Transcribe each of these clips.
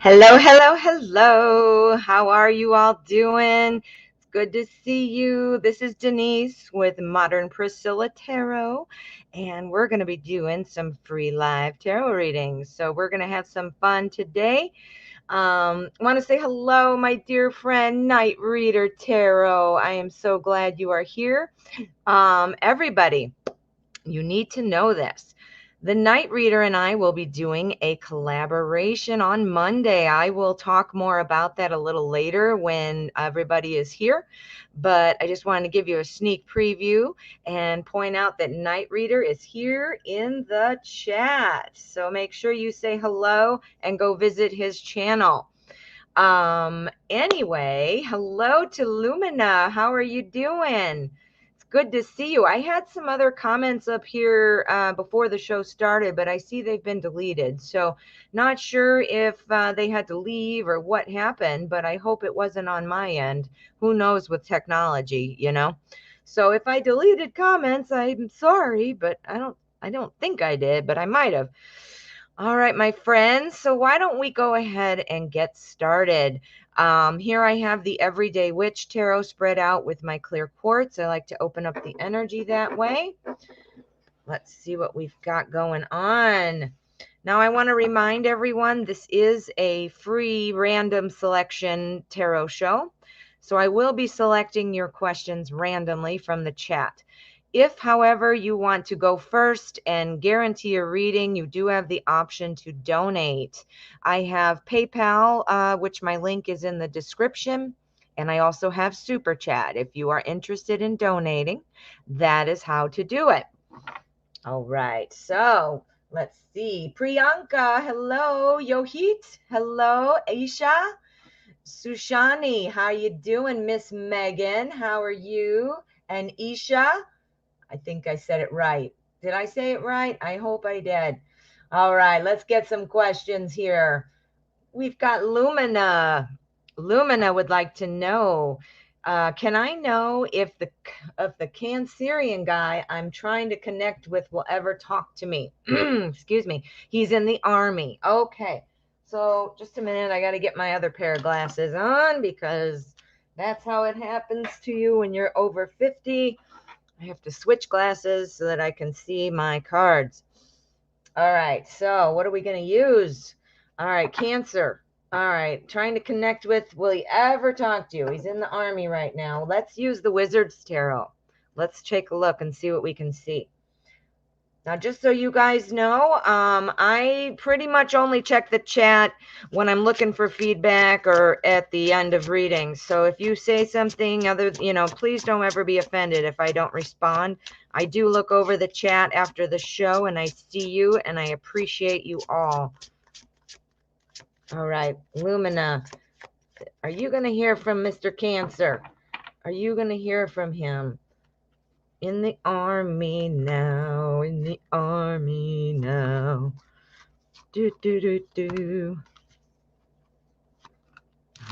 Hello, hello, hello. How are you all doing? It's good to see you. This is Denise with Modern Priscilla Tarot, and we're going to be doing some free live tarot readings. So we're going to have some fun today. I want to say hello, my dear friend, Night Reader Tarot. I am so glad you are here. Everybody, you need to know this. The Night Reader and I will be doing a collaboration on Monday. I will talk more about that a little later when everybody is here. But I just wanted to give you a sneak preview and point out that Night Reader is here in the chat. So make sure you say hello and go visit his channel. Anyway, hello to Lumina. How are you doing? Good to see you. I had some other comments up here before the show started, but I see they've been deleted. So not sure if they had to leave or what happened, but I hope it wasn't on my end. Who knows with technology, you know? So if I deleted comments, I'm sorry, but I don't think I did, but I might have. All right, my friends. So why don't we go ahead and get started? Here I have the Everyday Witch Tarot spread out with my clear quartz. I like to open up the energy that way. Let's see what we've got going on. Now I want to remind everyone this is a free random selection tarot show. So I will be selecting your questions randomly from the chat. If, however, you want to go first and guarantee a reading, you do have the option to donate. I have PayPal, which my link is in the description, and I also have Super Chat. If you are interested in donating, that is how to do it. All right, so let's see. Priyanka, hello. Yohit, hello. Aisha, Sushani, how you doing, Miss Megan? How are you? And Isha, I think I said it right. Did I say it right? I hope I did. All right, let's get some questions here. We've got Lumina. Lumina would like to know, can I know if the Cancerian guy I'm trying to connect with will ever talk to me? Excuse me. He's in the army. Okay. So just a minute. I got to get my other pair of glasses on because that's how it happens to you when you're over 50. I have to switch glasses so that I can see my cards. All right, so what are we going to use? All right, Cancer. All right, trying to connect with, will he ever talk to you? He's in the army right now. Let's use the Wizard's Tarot. Let's take a look and see what we can see. Now, just so you guys know, I pretty much only check the chat when I'm looking for feedback or at the end of readings. So if you say something other, please don't ever be offended if I don't respond. I do look over the chat after the show and I see you and I appreciate you all. All right, Lumina, are you going to hear from Mr. Cancer? Are you going to hear from him? In the army now, in the army now. Do, do, do, do.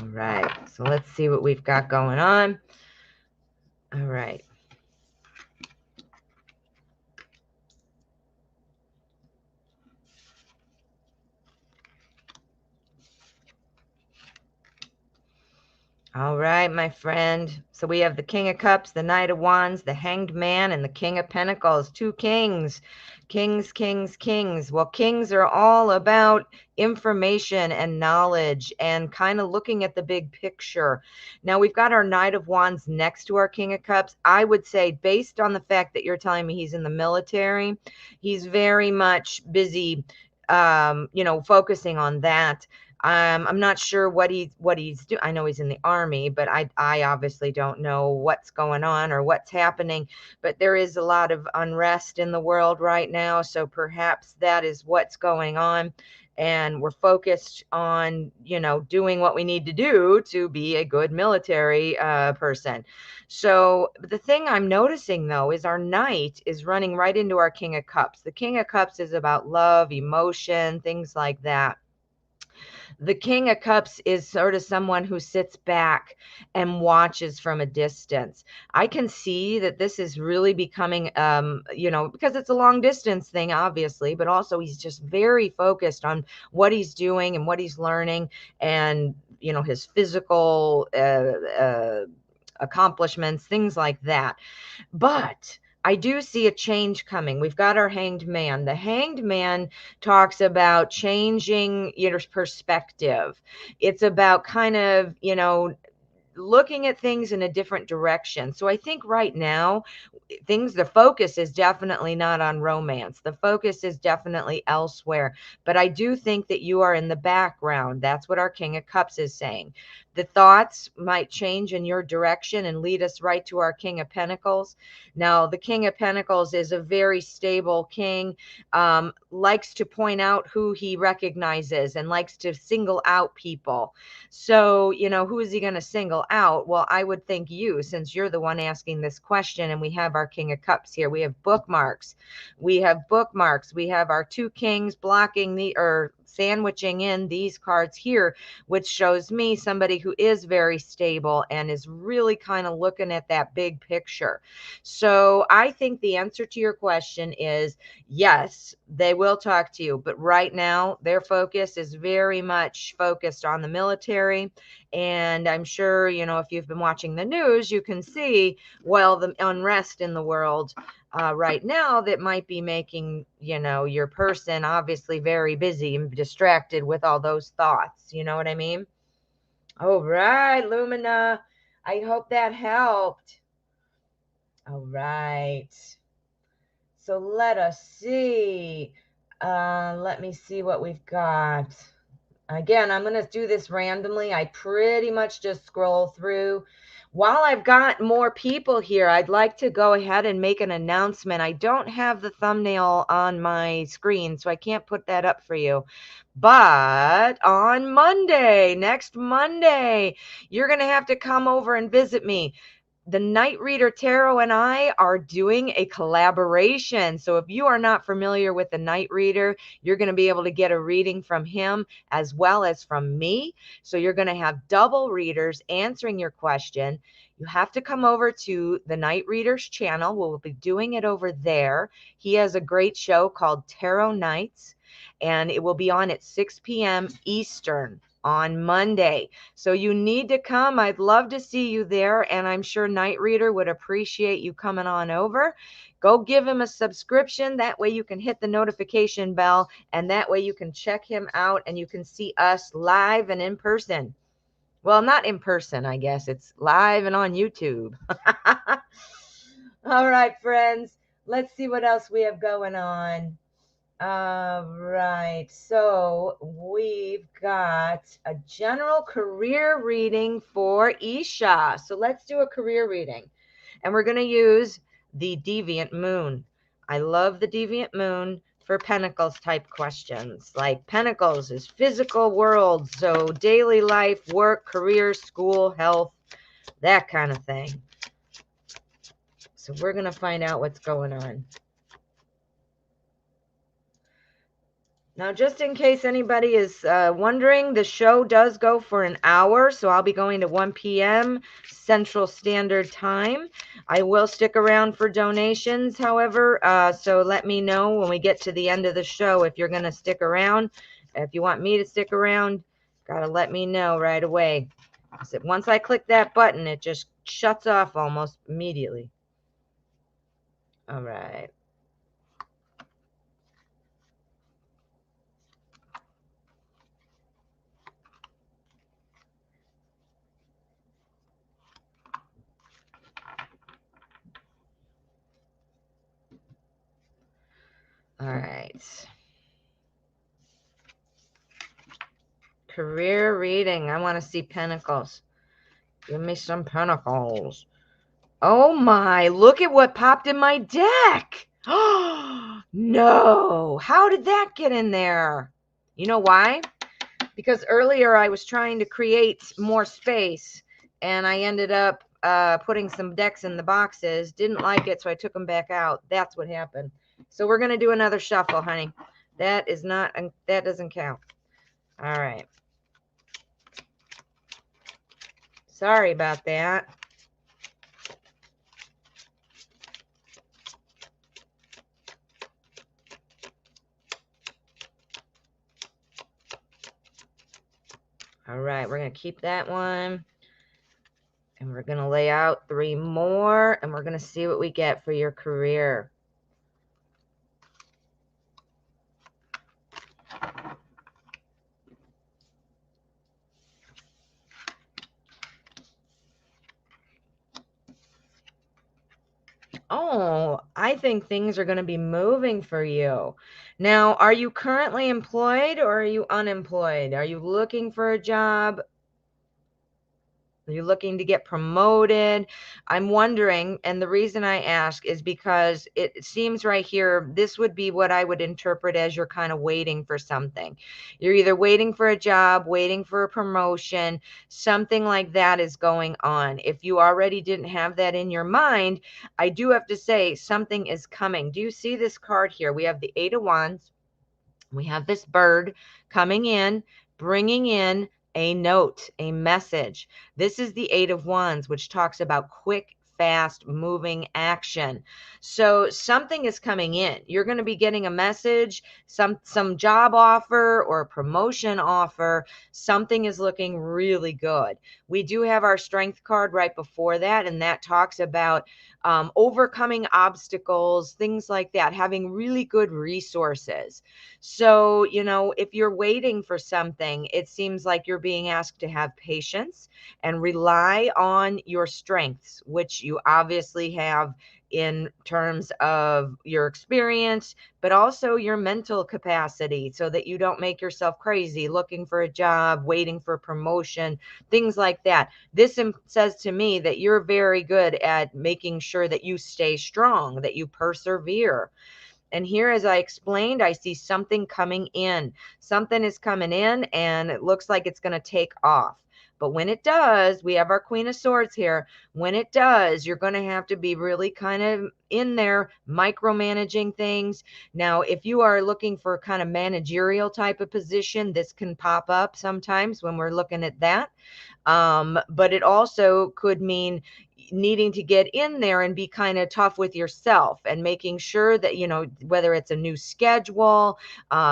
All right, so let's see what we've got going on. All right. All right, my friend. So we have the King of Cups, the Knight of Wands, the Hanged Man, and the King of Pentacles. Two kings. Kings, kings, kings. Well, kings are all about information and knowledge and kind of looking at the big picture. Now, we've got our Knight of Wands next to our King of Cups. I would say, based on the fact that you're telling me he's in the military, he's very much busy, focusing on that. I'm not sure what he's doing. I know he's in the army, but I obviously don't know what's going on or what's happening. But there is a lot of unrest in the world right now, so perhaps that is what's going on. And we're focused on, doing what we need to do to be a good military person. So the thing I'm noticing, though, is our Knight is running right into our King of Cups. The King of Cups is about love, emotion, things like that. The King of Cups is sort of someone who sits back and watches from a distance. I can see that this is really becoming, you know, because it's a long distance thing, obviously, but also he's just very focused on what he's doing and what he's learning and, you know, his physical accomplishments, things like that. But I do see a change coming. We've got our Hanged Man. The Hanged Man talks about changing your perspective. It's about kind of, you know, looking at things in a different direction. So I think right now, the focus is definitely not on romance. The focus is definitely elsewhere. But I do think that you are in the background. That's what our King of Cups is saying. The thoughts might change in your direction and lead us right to our King of Pentacles. Now, the King of Pentacles is a very stable king, likes to point out who he recognizes and likes to single out people. So, you know, who is he going to single out? Well, I would think you, since you're the one asking this question, and we have our King of Cups here. We have bookmarks. We have bookmarks. We have our two kings blocking or sandwiching in these cards here, which shows me somebody who is very stable and is really kind of looking at that big picture. So I think the answer to your question is yes, they will talk to you, but right now their focus is very much focused on the military. And I'm sure, you know, if you've been watching the news, you can see, well, the unrest in the world right now that might be making, you know, your person obviously very busy and distracted with all those thoughts. You know what I mean? All right, Lumina. I hope that helped. All right. So let us see. Let me see what we've got. Again, I'm going to do this randomly. I pretty much just scroll through. While I've got more people here, I'd like to go ahead and make an announcement. I don't have the thumbnail on my screen, so I can't put that up for you. But on Monday, next Monday, you're going to have to come over and visit me. The Night Reader Tarot and I are doing a collaboration. So if you are not familiar with the Night Reader, you're going to be able to get a reading from him as well as from me. So you're going to have double readers answering your question. You have to come over to the Night Reader's channel. We'll be doing it over there. He has a great show called Tarot Nights, and it will be on at 6 p.m. Eastern on Monday. So you need to come. I'd love to see you there, and I'm sure Night Reader would appreciate you coming on over. Go give him a subscription. That way you can hit the notification bell, and that way you can check him out and you can see us live and in person. Well, not in person, I guess. It's live and on YouTube. All right, friends. Let's see what else we have going on. All right, so we've got a general career reading for Isha. So let's do a career reading. And we're going to use the Deviant Moon. I love the Deviant Moon for Pentacles type questions. Like Pentacles is physical world, so daily life, work, career, school, health, that kind of thing. So we're going to find out what's going on. Now, just in case anybody is wondering, the show does go for an hour, so I'll be going to 1 p.m. Central Standard Time. I will stick around for donations, however, so let me know when we get to the end of the show if you're going to stick around. If you want me to stick around, got to let me know right away. So once I click that button, it just shuts off almost immediately. All right. All right. Career reading. I want to see Pentacles. Give me some Pentacles. Oh my, look at what popped in my deck. Oh, no. How did that get in there? You know why? Because earlier I was trying to create more space and I ended up putting some decks in the boxes. Didn't like it, so I took them back out. That's what happened. So we're going to do another shuffle, honey. That doesn't count. All right. Sorry about that. All right, we're going to keep that one. And we're going to lay out 3 more, and we're going to see what we get for your career. Oh, I think things are going to be moving for you. Now, are you currently employed or are you unemployed? Are you looking for a job? Are you looking to get promoted? I'm wondering, and the reason I ask is because it seems right here, this would be what I would interpret as you're kind of waiting for something. You're either waiting for a job, waiting for a promotion, something like that is going on. If you already didn't have that in your mind, I do have to say something is coming. Do you see this card here? We have the 8 of Wands. We have this bird coming in, bringing in a note, a message. This is the 8 of Wands, which talks about quick, fast moving action. So something is coming in. You're going to be getting a message, some job offer or a promotion offer. Something is looking really good. We do have our strength card right before that, and that talks about overcoming obstacles, things like that, having really good resources. So, you know, if you're waiting for something, it seems like you're being asked to have patience and rely on your strengths, which you obviously have in terms of your experience, but also your mental capacity so that you don't make yourself crazy looking for a job, waiting for promotion, things like that. This says to me that you're very good at making sure that you stay strong, that you persevere. And here, as I explained, I see something coming in. Something is coming in, and it looks like it's going to take off. But when it does, we have our Queen of Swords here. When it does, you're going to have to be really kind of in there, micromanaging things. Now, if you are looking for kind of managerial type of position, this can pop up sometimes when we're looking at that. But it also could mean needing to get in there and be kind of tough with yourself and making sure that, you know, whether it's a new schedule,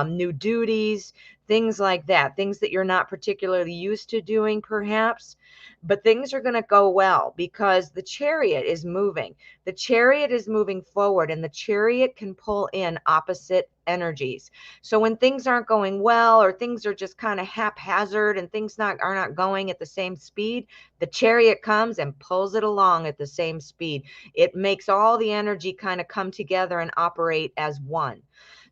new duties, things like that, things that you're not particularly used to doing perhaps, but things are going to go well because the Chariot is moving. The Chariot is moving forward, and the Chariot can pull in opposite energies. So when things aren't going well, or things are just kind of haphazard and things are not going at the same speed, the Chariot comes and pulls it along at the same speed. It makes all the energy kind of come together and operate as one.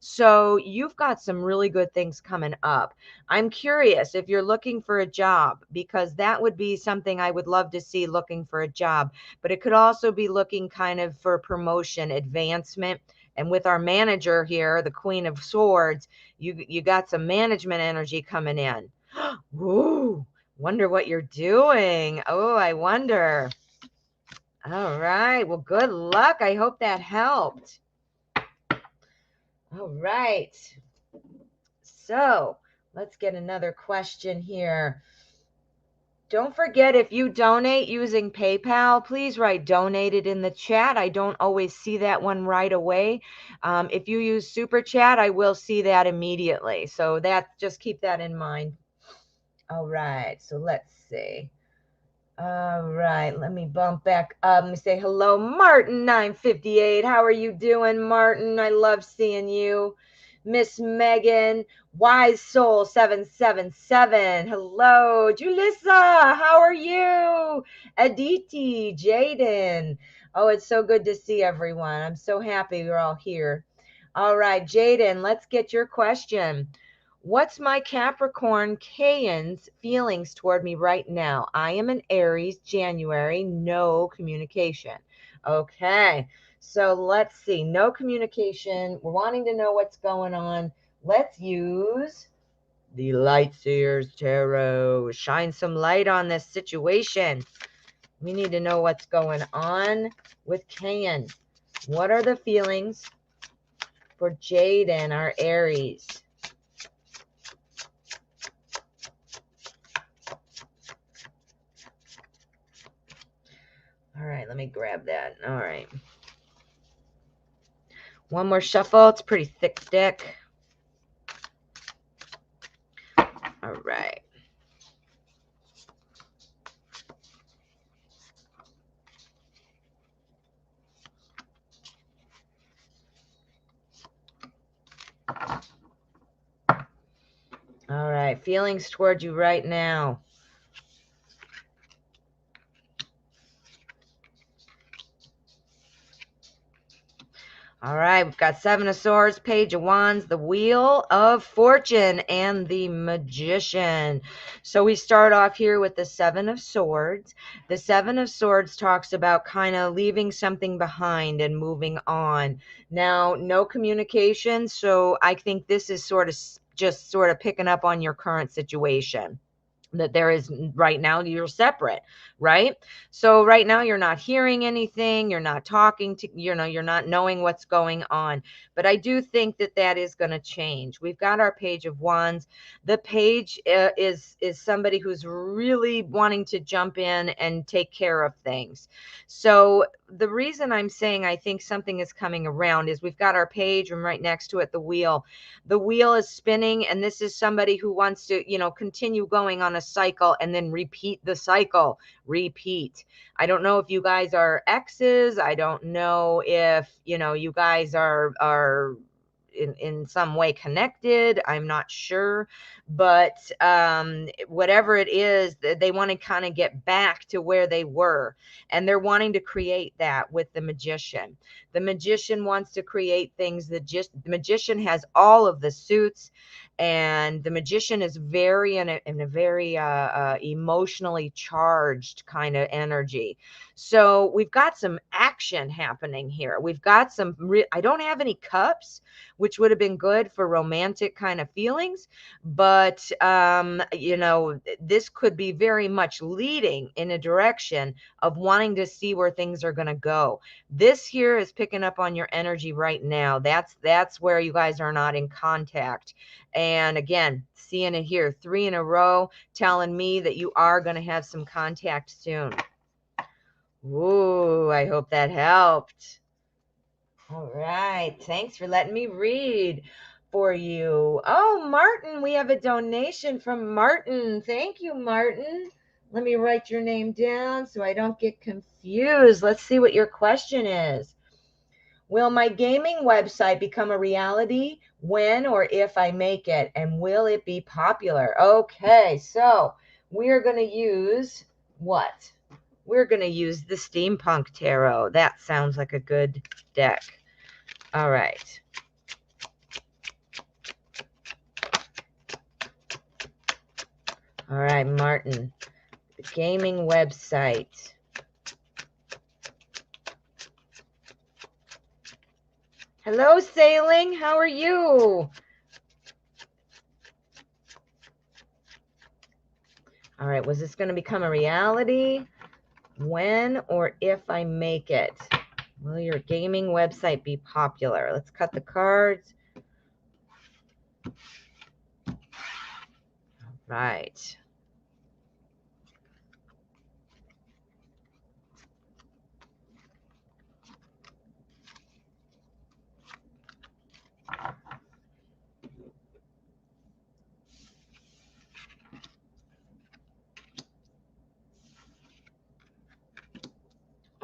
So you've got some really good things coming up. I'm curious if you're looking for a job, because that would be something I would love to see, looking for a job, but it could also be looking kind of for promotion, advancement. And with our manager here, the Queen of Swords, you got some management energy coming in. Ooh, wonder what you're doing. Oh, I wonder. All right. Well, good luck. I hope that helped. All right. So let's get another question here. Don't forget, if you donate using PayPal, please write donated in the chat. I don't always see that one right away. If you use Super Chat, I will see that immediately. So just keep that in mind. All right, so let's see. All right, let me bump back up. Let me say hello, Martin 958. How are you doing, Martin? I love seeing you. Miss Megan, Wise Soul 777. Hello, Julissa. How are you? Aditi, Jaden. Oh, it's so good to see everyone. I'm so happy we're all here. All right, Jaden, let's get your question. What's my Capricorn Kayan's feelings toward me right now? I am an Aries, January, no communication. Okay, so let's see. No communication. We're wanting to know what's going on. Let's use the Lightseers Tarot. Shine some light on this situation. We need to know what's going on with Kayan. What are the feelings for Jaden, our Aries? All right, let me grab that. All right. One more shuffle. It's a pretty thick deck. All right. All right. Feelings toward you right now. All right, we've got Seven of Swords, Page of Wands, the Wheel of Fortune, and the Magician. So we start off here with the Seven of Swords. The Seven of Swords talks about kind of leaving something behind and moving on. Now, no communication, so I think this is just sort of picking up on your current situation. That there is right now, you're separate, right? So right now you're not hearing anything, you're not talking to, you're not knowing what's going on. But I do think that that is going to change. We've got our Page of Wands. The page is somebody who's really wanting to jump in and take care of things. So the reason I'm saying I think something is coming around is we've got our page, and right next to it the wheel. The wheel is spinning, and this is somebody who wants to, continue going on a cycle and then repeat the cycle. Repeat. I don't know if you guys are exes. I don't know if, you guys are in some way connected. I'm not sure, but whatever it is, they want to kind of get back to where they were, and they're wanting to create that with the Magician. The Magician wants to create things that the Magician has all of the suits, and the Magician is very in a very emotionally charged kind of energy. So we've got some action happening here. We've got some I don't have any cups, which would have been good for romantic kind of feelings, but this could be very much leading in a direction of wanting to see where things are going to go. This here is picking up on your energy right now. That's where you guys are not in contact. And again, seeing it here 3 in a row, telling me that you are going to have some contact soon. Ooh, I hope that helped. All right. Thanks for letting me read for you. Oh, Martin, we have a donation from Martin. Thank you, Martin. Let me write your name down so I don't get confused. Let's see what your question is. Will my gaming website become a reality when or if I make it? And will it be popular? Okay, so we're going to use what? We're going to use the Steampunk Tarot. That sounds like a good deck. All right. All right, Martin. The gaming website. Hello, Sailing. How are you? All right, was this going to become a reality? When or if I make it? Will your gaming website be popular? Let's cut the cards. All right.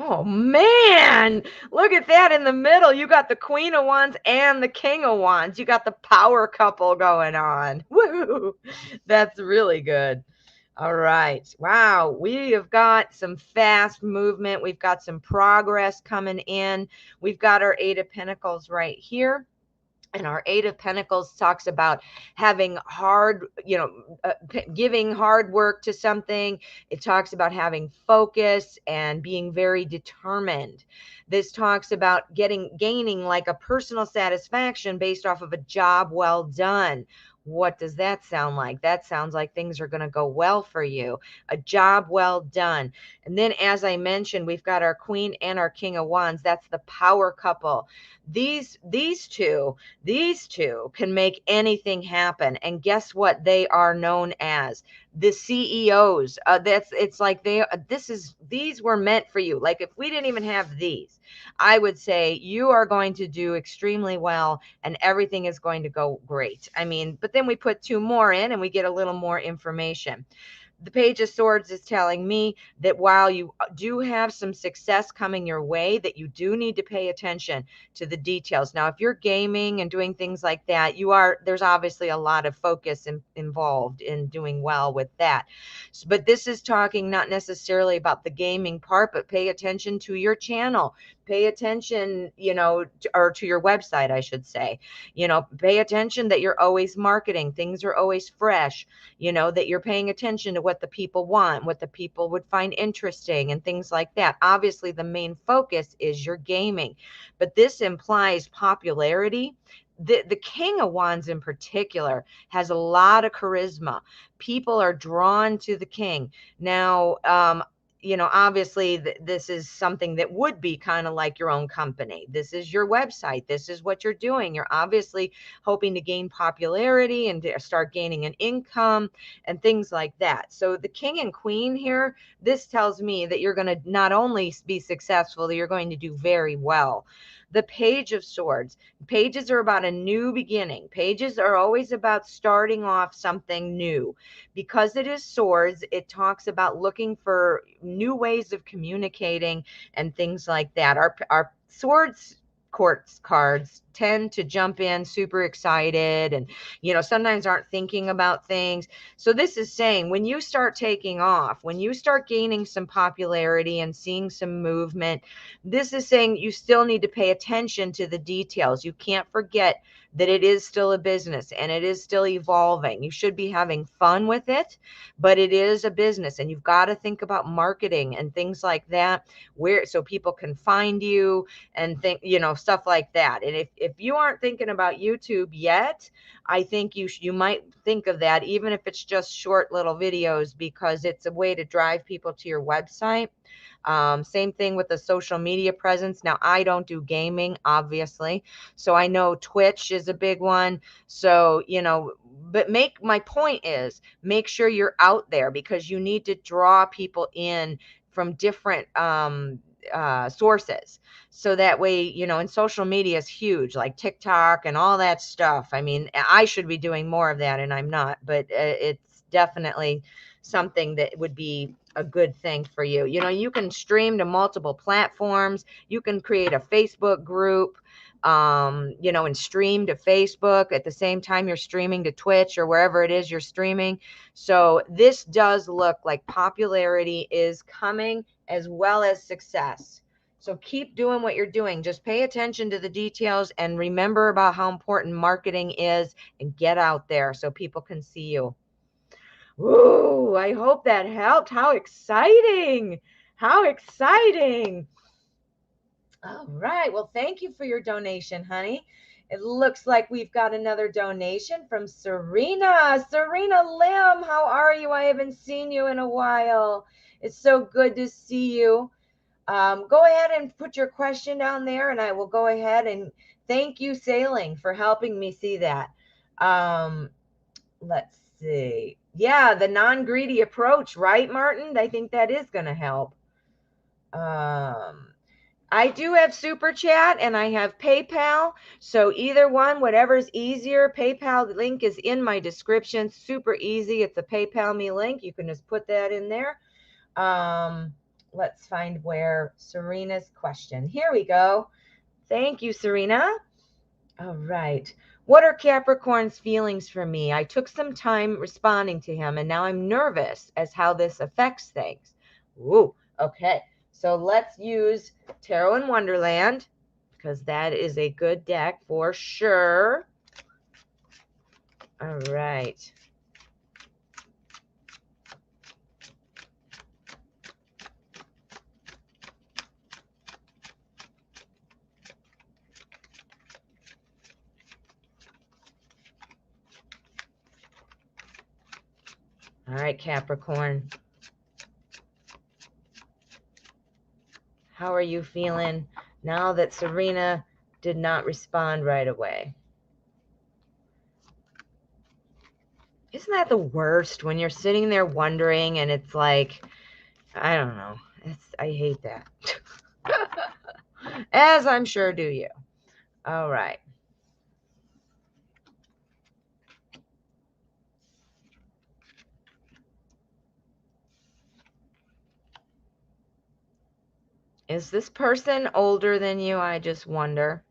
Oh, man. Look at that in the middle. You got the Queen of Wands and the King of Wands. You got the power couple going on. Woo! That's really good. All right. Wow. We have got some fast movement. We've got some progress coming in. We've got our 8 of Pentacles right here. And our 8 of Pentacles talks about having hard, giving hard work to something. It talks about having focus and being very determined. This talks about gaining like a personal satisfaction based off of a job well done. What does that sound like? That sounds like things are going to go well for you. A job well done. And then, as I mentioned, we've got our Queen and our King of Wands. That's the power couple. These two can make anything happen. And guess what they are known as? the CEOs. It's like these were meant for you. Like if we didn't even have these, I would say you are going to do extremely well and everything is going to go great. I mean, but then we put 2 more in and we get a little more information. The Page of Swords is telling me that while you do have some success coming your way, that you do need to pay attention to the details. Now, if you're gaming and doing things like that, there's obviously a lot of focus involved in doing well with that. But this is talking not necessarily about the gaming part, but pay attention to your channel. Pay attention, or to your website, I should say. Pay attention that you're always marketing. Things are always fresh. That you're paying attention to what the people want, what the people would find interesting and things like that. Obviously, the main focus is your gaming, but this implies popularity. The King of Wands in particular has a lot of charisma. People are drawn to the king. Now, obviously this is something that would be kind of like your own company. This is your website. This is what you're doing. You're obviously hoping to gain popularity and to start gaining an income and things like that. So the king and queen here, this tells me that you're going to not only be successful, that you're going to do very well. The Page of Swords. Pages are about a new beginning. Pages are always about starting off something new. Because it is swords, it talks about looking for new ways of communicating and things like that. Our swords courts cards tend to jump in super excited and sometimes aren't thinking about things. So this is saying when you start taking off, when you start gaining some popularity and seeing some movement, this is saying you still need to pay attention to the details. You can't forget that it is still a business and it is still evolving. You should be having fun with it, but it is a business and you've got to think about marketing and things like that, so people can find you and think, stuff like that. And if you aren't thinking about YouTube yet, I think you might think of that, even if it's just short little videos, because it's a way to drive people to your website. Same thing with the social media presence. Now, I don't do gaming, obviously, so I know Twitch is a big one. So, but my point is make sure you're out there because you need to draw people in from different sources. So that way, and social media is huge, like TikTok and all that stuff. I mean, I should be doing more of that and I'm not, but it's definitely something that would be a good thing for you. You can stream to multiple platforms. You can create a Facebook group, and stream to Facebook at the same time you're streaming to Twitch or wherever it is you're streaming. So this does look like popularity is coming as well as success. So keep doing what you're doing. Just pay attention to the details and remember about how important marketing is and get out there so people can see you. Ooh, I hope that helped. How exciting. How exciting. All right. Well, thank you for your donation, honey. It looks like we've got another donation from Serena. Serena Lim, how are you? I haven't seen you in a while. It's so good to see you. Go ahead and put your question down there, and I will go ahead and thank you, Sailing, for helping me see that. Let's see. Yeah, the non-greedy approach, right, Martin? I think that is going to help. I do have Super Chat and I have PayPal. So either one, whatever's easier. PayPal link is in my description. Super easy. It's a PayPal me link. You can just put that in there. Let's find where Serena's question. Here we go. Thank you, Serena. All right. What are Capricorn's feelings for me? I took some time responding to him, and now I'm nervous as how this affects things. Ooh, okay. So let's use Tarot in Wonderland, because that is a good deck for sure. All right. All right, Capricorn. How are you feeling now that Serena did not respond right away? Isn't that the worst when you're sitting there wondering and it's like, I don't know. I hate that. As I'm sure do you. All right. Is this person older than you? I just wonder.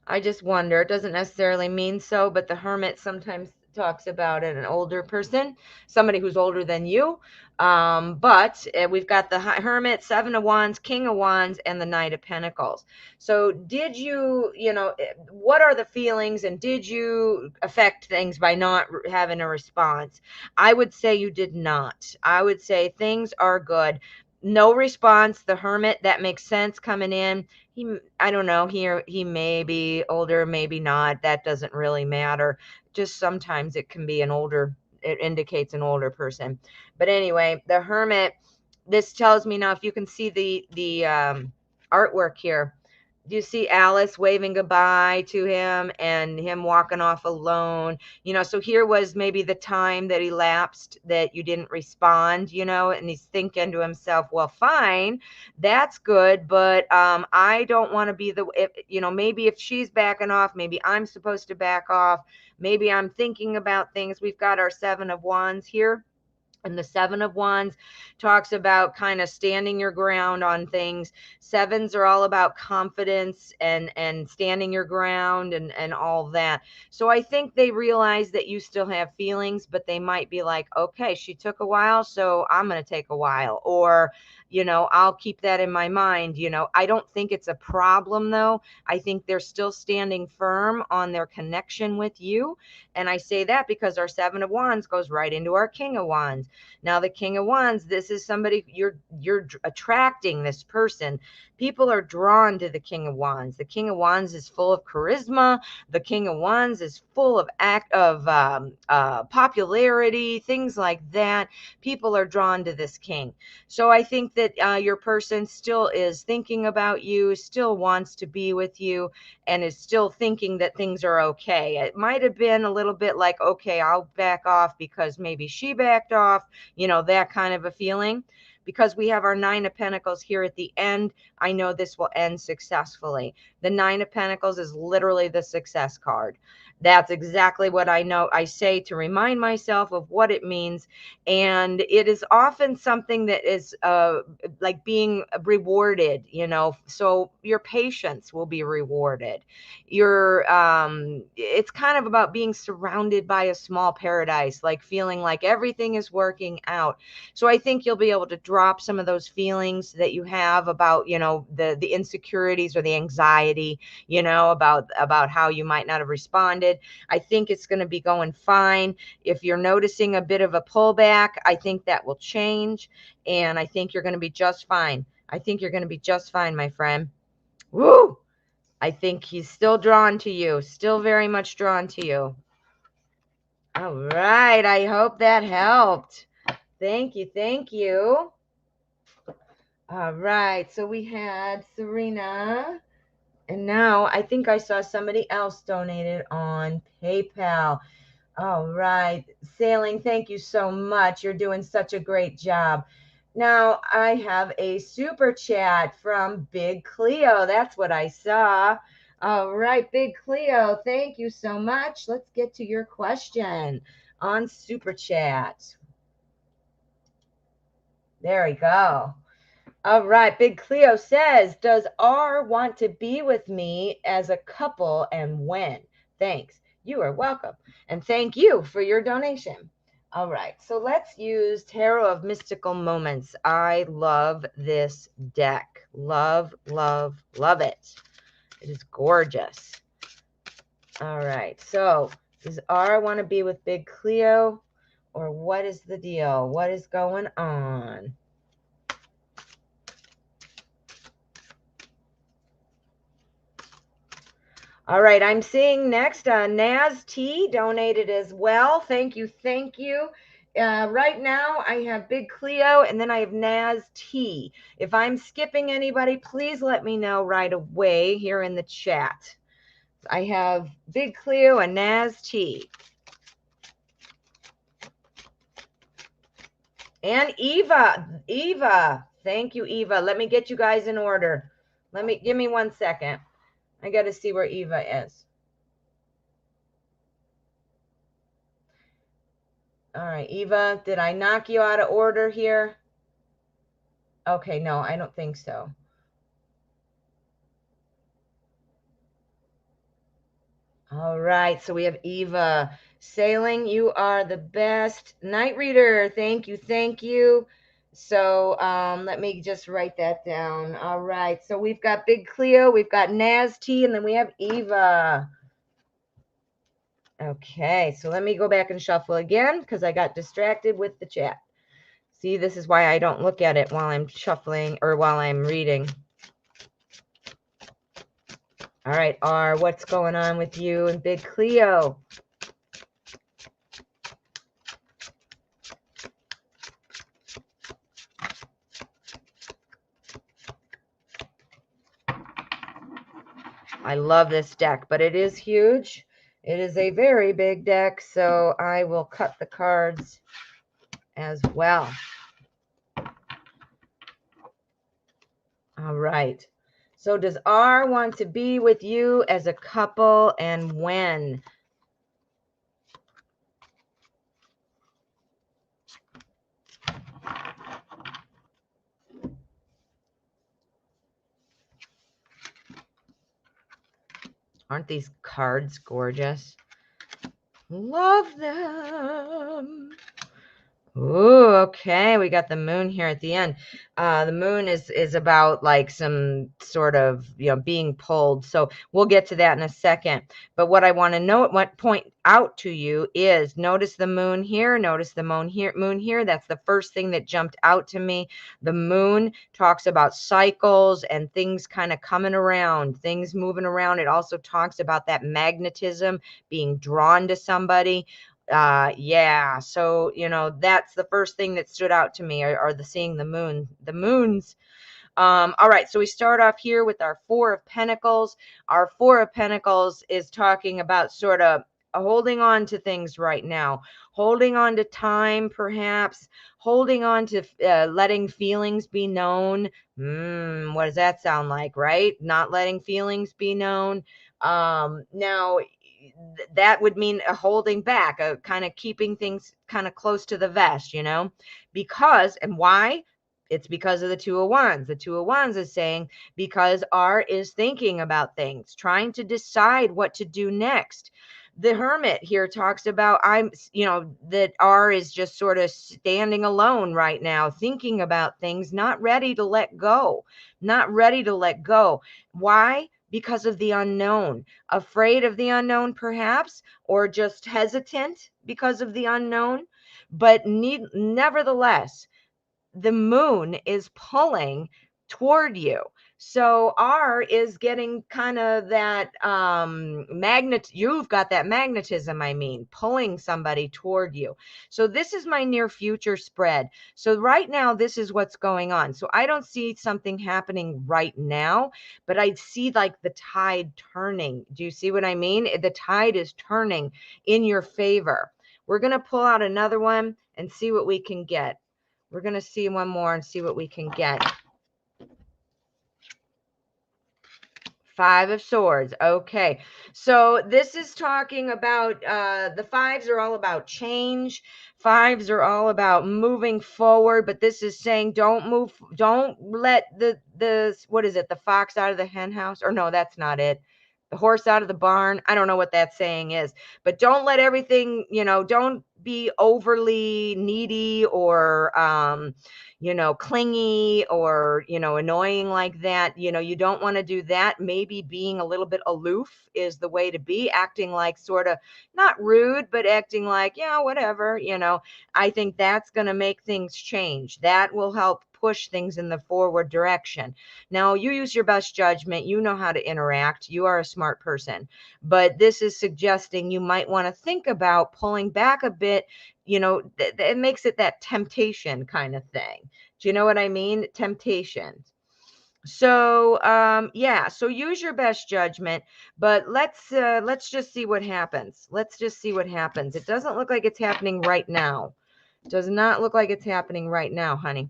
I just wonder. It doesn't necessarily mean so, but the hermit sometimes talks about an older person, somebody who's older than you. But we've got the hermit, 7 of Wands, King of Wands, and the Knight of Pentacles. So did you, what are the feelings and did you affect things by not having a response? I would say you did not. I would say things are good. No response. The hermit, that makes sense coming in. I don't know, he may be older, maybe not. That doesn't really matter. Just sometimes it can be it indicates an older person. But anyway, the hermit, this tells me now, if you can see the artwork here, do you see Alice waving goodbye to him and him walking off alone? So here was maybe the time that elapsed that you didn't respond, and he's thinking to himself, well, fine, that's good, but I don't want to be maybe if she's backing off, maybe I'm supposed to back off. Maybe I'm thinking about things. We've got our 7 of Wands here. And the 7 of Wands talks about kind of standing your ground on things. Sevens are all about confidence and standing your ground and all that. So I think they realize that you still have feelings, but they might be like, okay, she took a while, so I'm going to take a while. Or, I'll keep that in my mind. I don't think it's a problem, though. I think they're still standing firm on their connection with you. And I say that because our 7 of Wands goes right into our King of Wands. Now, the King of Wands, this is somebody you're attracting this person. People are drawn to the King of Wands. The King of Wands is full of charisma. The King of Wands is full of popularity, things like that. People are drawn to this king. So I think that your person still is thinking about you, still wants to be with you, and is still thinking that things are okay. It might have been a little bit like, okay, I'll back off because maybe she backed off, that kind of a feeling. Because we have our 9 of Pentacles here at the end, I know this will end successfully. The 9 of Pentacles is literally the success card. That's exactly what I know. I say to remind myself of what it means. And it is often something that is like being rewarded, so your patience will be rewarded. It's kind of about being surrounded by a small paradise, like feeling like everything is working out. So I think you'll be able to drop some of those feelings that you have about, the insecurities or the anxiety, about how you might not have responded. I think it's going to be going fine. If you're noticing a bit of a pullback, I think that will change. And I think you're going to be just fine. I think you're going to be just fine, my friend. Woo! I think he's still drawn to you, still very much drawn to you. All right. I hope that helped. Thank you. Thank you. All right. So we had Serena. And now I think I saw somebody else donated on PayPal. All right. Sailing, thank you so much. You're doing such a great job. Now I have a super chat from Big Cleo. That's what I saw. All right, Big Cleo, thank you so much. Let's get to your question on super chat. There we go. All right, Big Cleo says, does R want to be with me as a couple and when? Thanks. You are welcome. And thank you for your donation. All right, so let's use Tarot of Mystical Moments. I love this deck. Love, love, love it. It is gorgeous. All right, so does R want to be with Big Cleo, or what is the deal? What is going on? All right, I'm seeing next Naz T donated as well. Thank you, thank you. Right now, I have Big Cleo, and then I have Naz T. If I'm skipping anybody, please let me know right away here in the chat. I have Big Cleo and Naz T. And Eva. Thank you, Eva. Let me get you guys in order. Give me 1 second. I got to see where Eva is. All right, Eva, did I knock you out of order here? Okay, no, I don't think so. All right, so we have Eva. Sailing, you are the best night reader. Thank you, thank you. So let me just write that down. All right, so we've got Big Cleo, we've got Naz T, and then we have Eva. Okay, so let me go back and shuffle again because I got distracted with the chat. See, this is why I don't look at it while I'm shuffling or while I'm reading. All right, R, what's going on with you and Big Cleo? I love this deck, but it is huge. It is a very big deck, so I will cut the cards as well. All right. So does R want to be with you as a couple, and when? Aren't these cards gorgeous? Love them. Ooh, okay. We got the moon here at the end. The moon is about like some sort of, being pulled. So we'll get to that in a second. But what I want to know, what point out to you is notice the moon here, notice the moon here. That's the first thing that jumped out to me. The moon talks about cycles and things kind of coming around, things moving around. It also talks about that magnetism, being drawn to somebody. Yeah, so that's the first thing that stood out to me, are seeing the moons. All right, so we start off here with our Four of Pentacles. Our Four of Pentacles is talking about sort of holding on to things right now, holding on to time, perhaps holding on to letting feelings be known. What does that sound like, right? Not letting feelings be known. Now that would mean a holding back, a kind of keeping things kind of close to the vest, because, and why? It's because of the Two of Wands. The Two of Wands is saying because R is thinking about things, trying to decide what to do next. The Hermit here talks about that R is just sort of standing alone right now, thinking about things, not ready to let go, not ready to let go. Why? Because of the unknown, afraid of the unknown, perhaps, or just hesitant because of the unknown. But nevertheless, the moon is pulling toward you. So R is getting kind of that you've got that magnetism, pulling somebody toward you. So this is my near future spread. So right now, this is what's going on. So I don't see something happening right now, but I see like the tide turning. Do you see what I mean? The tide is turning in your favor. We're going to pull out another one and see what we can get. We're going to see one more and see what we can get. Five of Swords. Okay. So this is talking about the fives are all about change. Fives are all about moving forward, but this is saying don't let the what is it? The fox out of the hen house? Or no, that's not it. The horse out of the barn. I don't know what that saying is, but don't let everything, don't be overly needy or clingy or, annoying like that. You don't want to do that. Maybe being a little bit aloof is the way to be, acting like sort of not rude, but acting like, whatever, I think that's going to make things change. That will help push things in the forward direction. Now, you use your best judgment. You know how to interact. You are a smart person. But this is suggesting you might want to think about pulling back a bit. It makes it that temptation kind of thing. Do you know what I mean? Temptation. So, yeah, so use your best judgment, but let's just see what happens. Let's just see what happens. It doesn't look like it's happening right now. Does not look like it's happening right now, honey.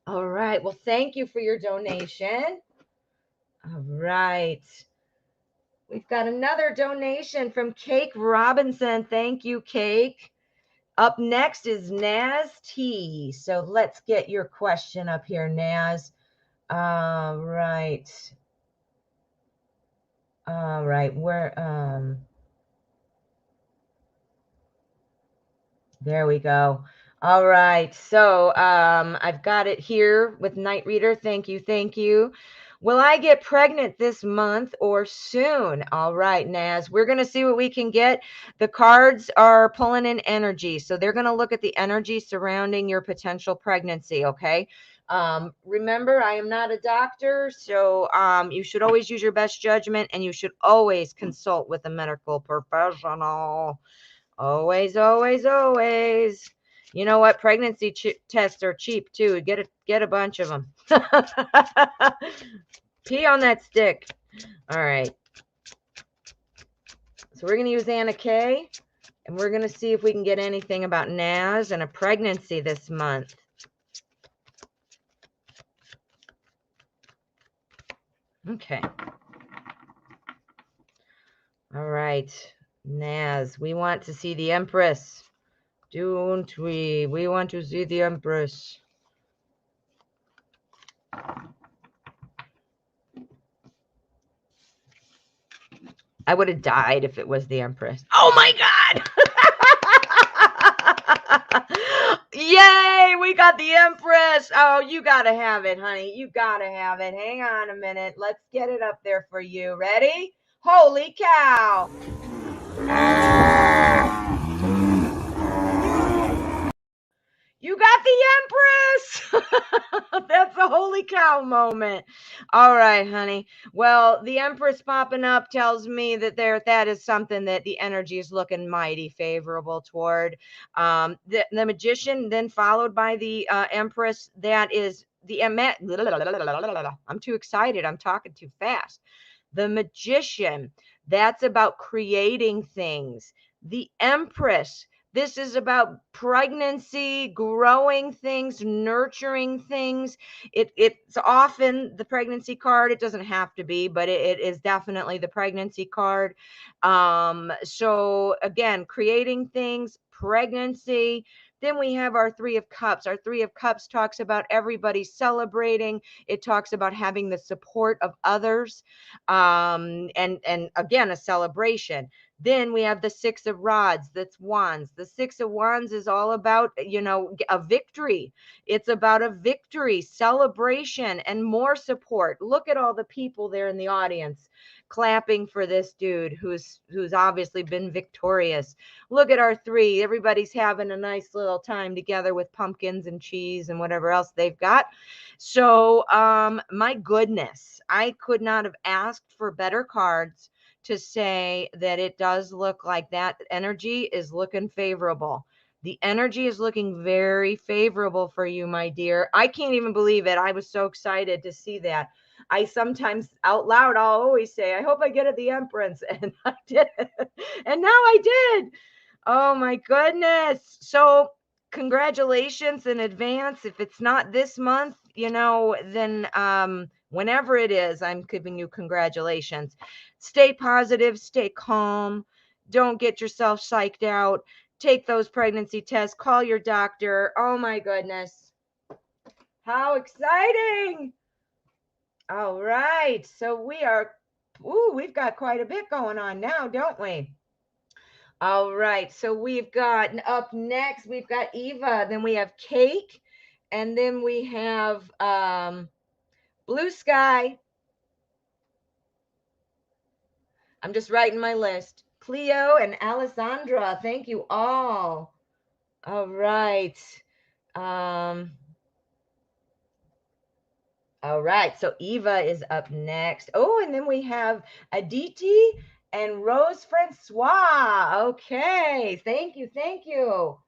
All right. Well, thank you for your donation. All right. We've got another donation from Cake Robinson. Thank you, Cake. Up next is Naz T. So let's get your question up here, Naz. All right. All right. There we go. All right. So I've got it here with Night Reader. Thank you. Thank you. Will I get pregnant this month or soon? All right, Naz, we're going to see what we can get. The cards are pulling in energy. So they're going to look at the energy surrounding your potential pregnancy. Okay. Remember, I am not a doctor, so you should always use your best judgment, and you should always consult with a medical professional. Always, always, always. You know what? Pregnancy tests are cheap too. Get a bunch of them. Pee on that stick. All right. So we're going to use Anna Kay, and we're going to see if we can get anything about Naz and a pregnancy this month. Okay. All right. Naz, we want to see the Empress. Don't we? We want to see the Empress. I would have died if it was the Empress. Oh my God! Yay! We got the Empress. Oh, you gotta have it, honey. You gotta have it. Hang on a minute. Let's get it up there for you. Ready? Holy cow! You got the Empress! That's a holy cow moment. All right, honey. Well, the Empress popping up tells me that that is something that the energy is looking mighty favorable toward. The Magician, then followed by the Empress. That is the I'm too excited. I'm talking too fast. The Magician, that's about creating things. The Empress, this is about pregnancy, growing things, nurturing things. It's often the pregnancy card. It doesn't have to be, but it is definitely the pregnancy card. So again, creating things, pregnancy. Then we have our Three of Cups. Our Three of Cups talks about everybody celebrating. It talks about having the support of others, and again, a celebration. Then we have the Six of Rods, that's wands. The Six of Wands is all about, a victory. It's about a victory, celebration, and more support. Look at all the people there in the audience clapping for this dude who's obviously been victorious. Look at our three. Everybody's having a nice little time together with pumpkins and cheese and whatever else they've got. So, my goodness, I could not have asked for better cards to say that it does look like that energy is looking favorable. The energy is looking very favorable for you, my dear. I can't even believe it. I was so excited to see that. I sometimes out loud, I'll always say, I hope I get it the Empress. And I did. And now I did. Oh my goodness. So congratulations in advance. If it's not this month, then whenever it is, I'm giving you congratulations. Stay positive, stay calm. Don't get yourself psyched out. Take those pregnancy tests, call your doctor. Oh my goodness. How exciting. All right. So we've got quite a bit going on now, don't we? All right. So we've got up next, we've got Eva, then we have Cake, and then we have Blue Sky. I'm just writing my list. Cleo and Alessandra. Thank you all. All right. All right, so Eva is up next. Oh, and then we have Aditi and Rose Francois. Okay, thank you, thank you.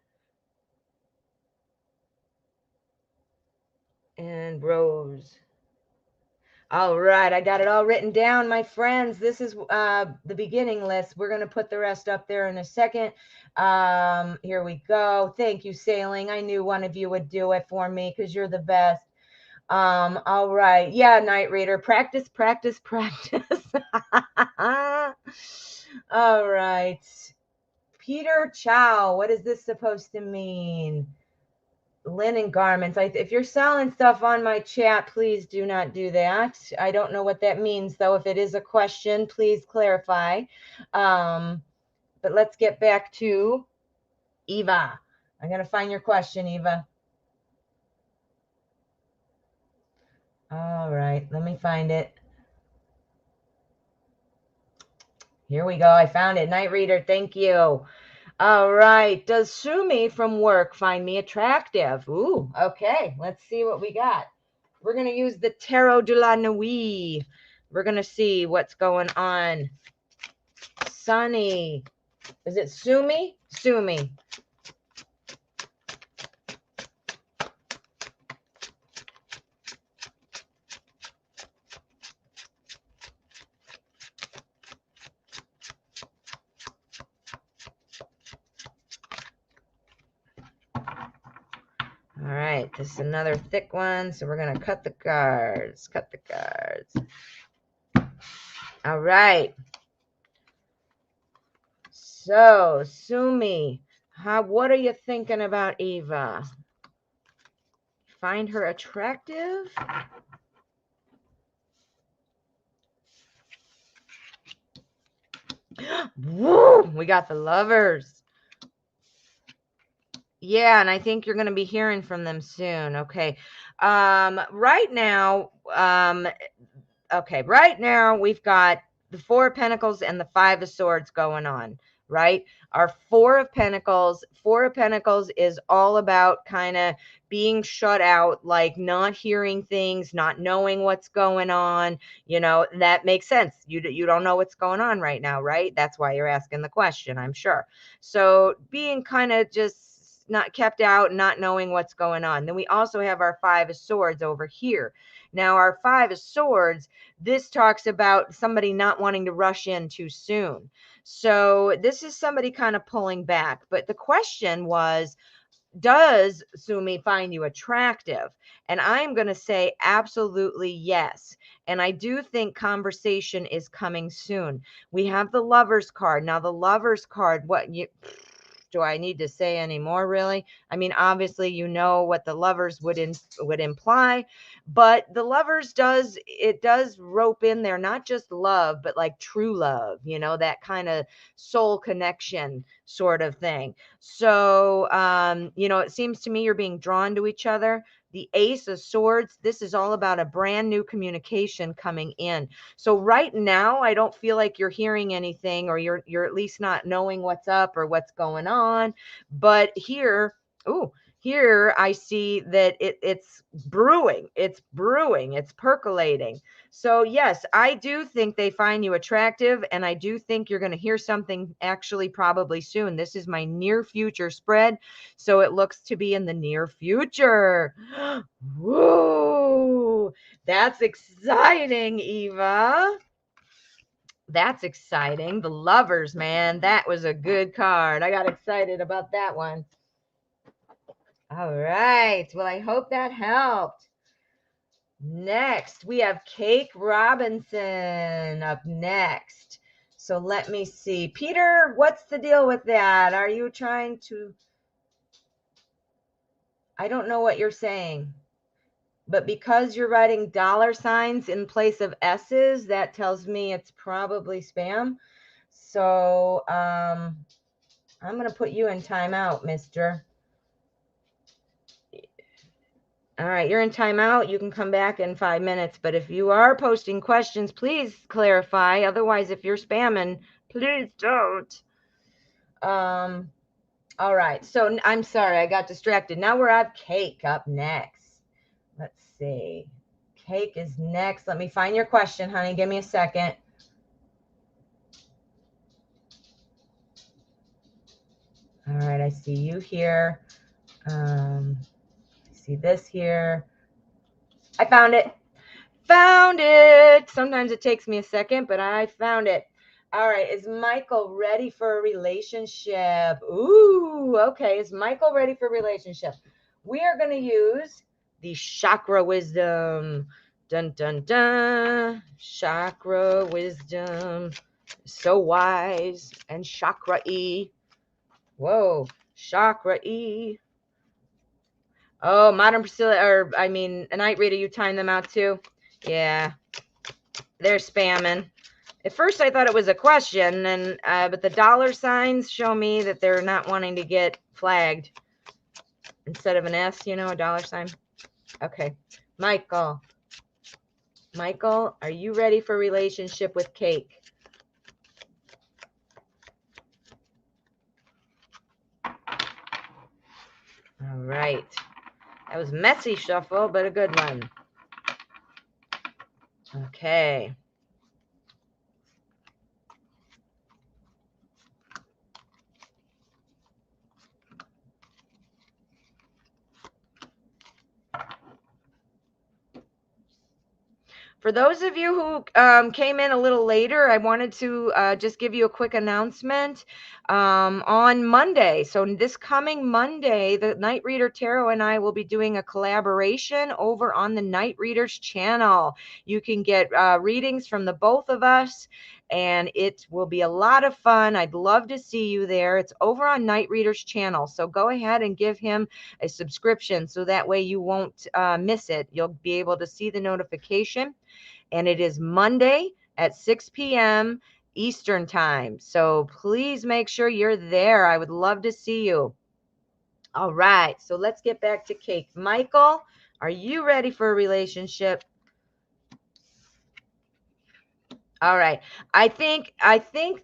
And Rose. All right, I got it all written down, my friends. This is the beginning list. We're going to put the rest up there in a second. Here we go. Thank you, Sailing. I knew one of you would do it for me because you're the best. All right. Yeah, Night Reader. Practice, practice, practice. All right. Peter Chow. What is this supposed to mean? Linen garments. If you're selling stuff on my chat, please do not do that. I don't know what that means, though. If it is a question, please clarify. But let's get back to Eva. I'm going to find your question, Eva. All right, let me find it. Here we go. I found it. Night Reader, thank you. All right. Does Sumi from work find me attractive? Ooh, okay. Let's see what we got. We're going to use the Tarot de la Nuit. We're going to see what's going on. Sunny. Is it Sumi? Sumi. All right, this is another thick one, so we're going to cut the cards. Cut the cards. All right. So, Sumi, what are you thinking about Eva? Find her attractive? Woo! We got the Lovers. Yeah, and I think you're going to be hearing from them soon. Okay. Right now, right now we've got the Four of Pentacles and the Five of Swords going on, right? Our Four of Pentacles is all about kind of being shut out, like not hearing things, not knowing what's going on. You know, that makes sense. You don't know what's going on right now, right? That's why you're asking the question, I'm sure. So being kind of just not kept out, not knowing what's going on. Then we also have our Five of Swords over here. Now, our Five of Swords, this talks about somebody not wanting to rush in too soon. So this is somebody kind of pulling back. But the question was, does Sumi find you attractive? And I'm going to say absolutely yes. And I do think conversation is coming soon. We have the Lovers card. Now, the Lovers card, do I need to say any more, really? I mean, obviously, you know what the Lovers would imply, but the Lovers does rope in there, not just love, but like true love, you know, that kind of soul connection sort of thing. So, you know, it seems to me you're being drawn to each other. The Ace of Swords, this is all about a brand new communication coming in. So right now, I don't feel like you're hearing anything, or you're at least not knowing what's up or what's going on. But here I see that it's brewing, it's percolating. So yes, I do think they find you attractive, and I do think you're going to hear something actually probably soon. This is my near future spread, so it looks to be in the near future. Whoa, that's exciting, Eva. That's exciting. The Lovers, man, that was a good card. I got excited about that one. All right. Well, I hope that helped. Next, we have Cake Robinson up next. So let me see. Peter, what's the deal with that? Are you trying to... I don't know what you're saying. But because you're writing dollar signs in place of S's, that tells me it's probably spam. So I'm going to put you in timeout, mister. All right, you're in timeout. You can come back in 5 minutes. But if you are posting questions, please clarify. Otherwise, if you're spamming, please don't. All right. So I'm sorry, I got distracted. Now we're at Cake up next. Let's see. Cake is next. Let me find your question, honey. Give me a second. All right, I see you here. I see this here. I found it. found it. Sometimes it takes me a second, but I found it. All right. Is Michael ready for a relationship? Ooh, okay. Is Michael ready for a relationship? We are going to use the chakra wisdom. Dun, dun, dun. Chakra wisdom. So wise and chakra E. Whoa. Chakra E. Oh, Modern Priscilla, or I mean, a Night Reader, you time them out too? Yeah. They're spamming. At first I thought it was a question, and but the dollar signs show me that they're not wanting to get flagged. Instead of an S, you know, a dollar sign. Okay. Michael. Michael, are you ready for a relationship with Cake? All right. That was messy shuffle, but a good one. Okay. For those of you who came in a little later, I wanted to just give you a quick announcement on Monday. So this coming Monday, the Night Reader Tarot and I will be doing a collaboration over on the Night Readers channel. You can get readings from the both of us, and it will be a lot of fun. I'd love to see you there. It's over on Night Reader's channel. So go ahead and give him a subscription so that way you won't miss it. You'll be able to see the notification. And it is Monday at 6 p.m. Eastern time. So please make sure you're there. I would love to see you. All right. So let's get back to Cake. Michael, are you ready for a relationship? All right. I think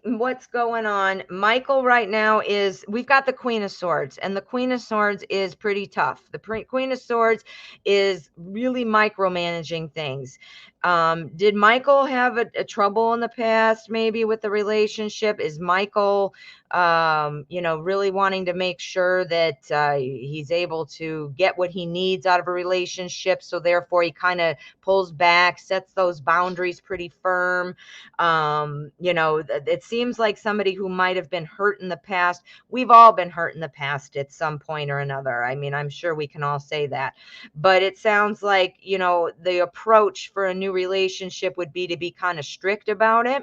what's going on, Michael, right now is we've got the Queen of Swords, and the Queen of Swords is pretty tough. The Queen of Swords is really micromanaging things. Did Michael have a trouble in the past, maybe with the relationship? Is Michael, really wanting to make sure that he's able to get what he needs out of a relationship? So therefore, he kind of pulls back, sets those boundaries pretty firm. It seems like somebody who might have been hurt in the past. We've all been hurt in the past at some point or another. I mean, I'm sure we can all say that, but it sounds like, the approach for a new relationship would be to be kind of strict about it.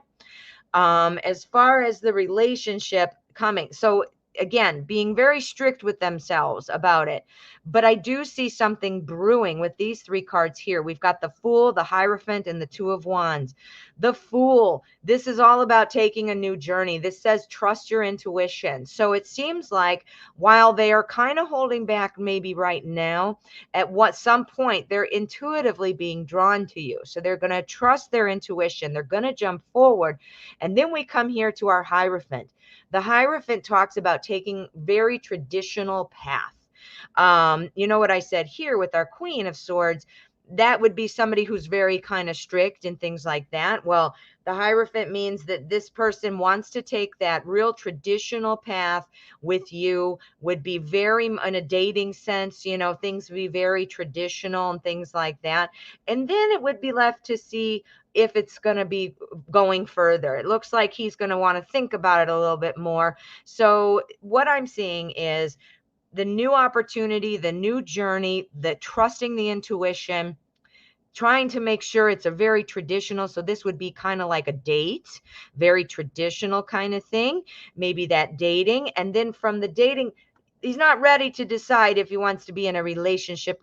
As far as the relationship coming, so again, being very strict with themselves about it. But I do see something brewing with these three cards here. We've got the Fool, the Hierophant, and the Two of Wands. The Fool, this is all about taking a new journey. This says trust your intuition. So it seems like while they are kind of holding back maybe right now, at some point they're intuitively being drawn to you. So they're going to trust their intuition. They're going to jump forward. And then we come here to our Hierophant. The Hierophant talks about taking very traditional path. You know what I said here with our Queen of Swords? That would be somebody who's very kind of strict and things like that. Well, the Hierophant means that this person wants to take that real traditional path with you, would be very, in a dating sense, things would be very traditional and things like that. And then it would be left to see if it's going to be going further. It looks like he's going to want to think about it a little bit more. So what I'm seeing is the new opportunity, the new journey, the trusting the intuition, trying to make sure it's a very traditional. So this would be kind of like a date, very traditional kind of thing, maybe that dating. And then from the dating, he's not ready to decide if he wants to be in a relationship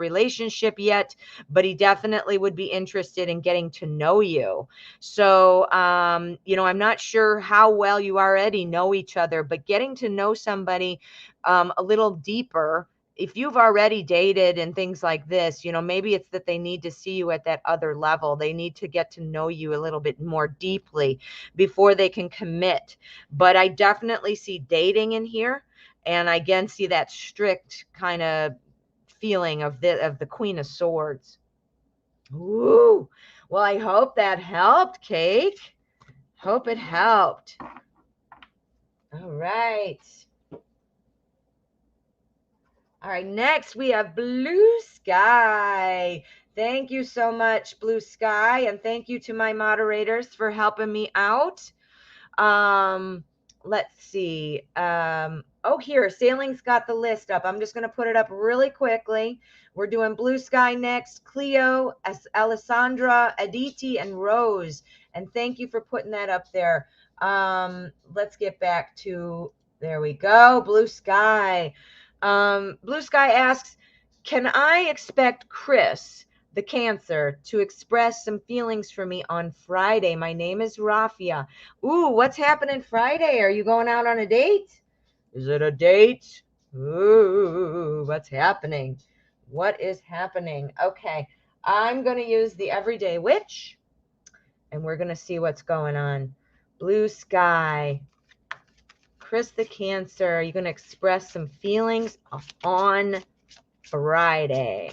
yet, but he definitely would be interested in getting to know you. So, I'm not sure how well you already know each other, but getting to know somebody a little deeper. If you've already dated and things like this, maybe it's that they need to see you at that other level. They need to get to know you a little bit more deeply before they can commit. But I definitely see dating in here. And I again see that strict kind of feeling of the Queen of Swords. Ooh. Well, I hope that helped, Cake. Hope it helped. All right. All right, next we have Blue Sky. Thank you so much, Blue Sky, and thank you to my moderators for helping me out. Let's see. Oh, here, Sailing's got the list up. I'm just going to put it up really quickly. We're doing Blue Sky next, Cleo, Alessandra, Aditi, and Rose. And thank you for putting that up there. Let's get back to, there we go, Blue Sky. Blue Sky asks, can I expect Chris, the Cancer, to express some feelings for me on Friday? My name is Rafia. Ooh, what's happening Friday? Are you going out on a date? Is it a date? Ooh, what's happening? What is happening? Okay, I'm going to use the Everyday Witch, and we're going to see what's going on. Blue Sky. Chris the Cancer, are you going to express some feelings on Friday?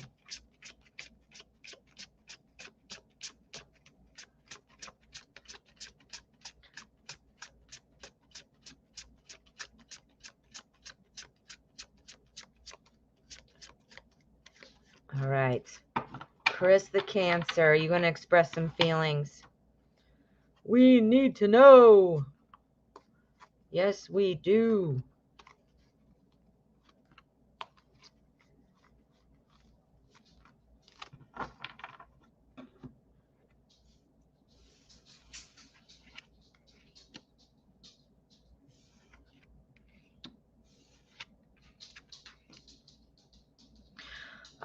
All right. Chris the Cancer, are you going to express some feelings? We need to know. Yes, we do.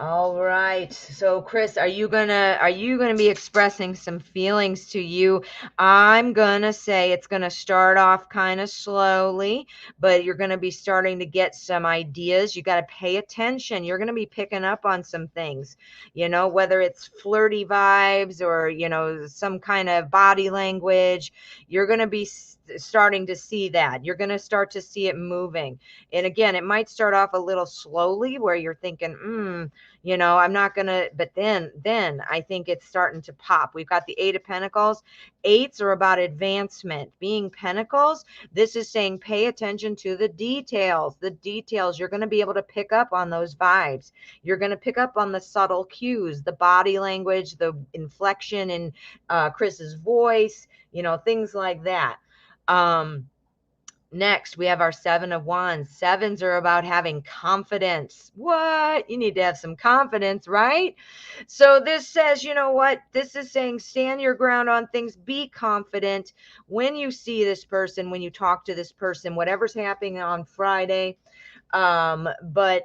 All right. So Chris, are you gonna be expressing some feelings to you? I'm gonna say it's gonna start off kind of slowly, but you're gonna be starting to get some ideas. You got to pay attention. You're gonna be picking up on some things, whether it's flirty vibes or, some kind of body language. You're gonna be starting to see that. You're gonna start to see it moving. And again, it might start off a little slowly where you're thinking, I'm not gonna, but then I think it's starting to pop. We've got the Eight of Pentacles. Eights are about advancement. Being Pentacles, this is saying pay attention to the details. The details, you're going to be able to pick up on those vibes. You're going to pick up on the subtle cues, the body language, the inflection in Chris's voice, things like that. Next, we have our Seven of Wands. Sevens are about having confidence. What? You need to have some confidence, right? So this says, you know what? This is saying stand your ground on things. Be confident when you see this person, when you talk to this person, whatever's happening on Friday. But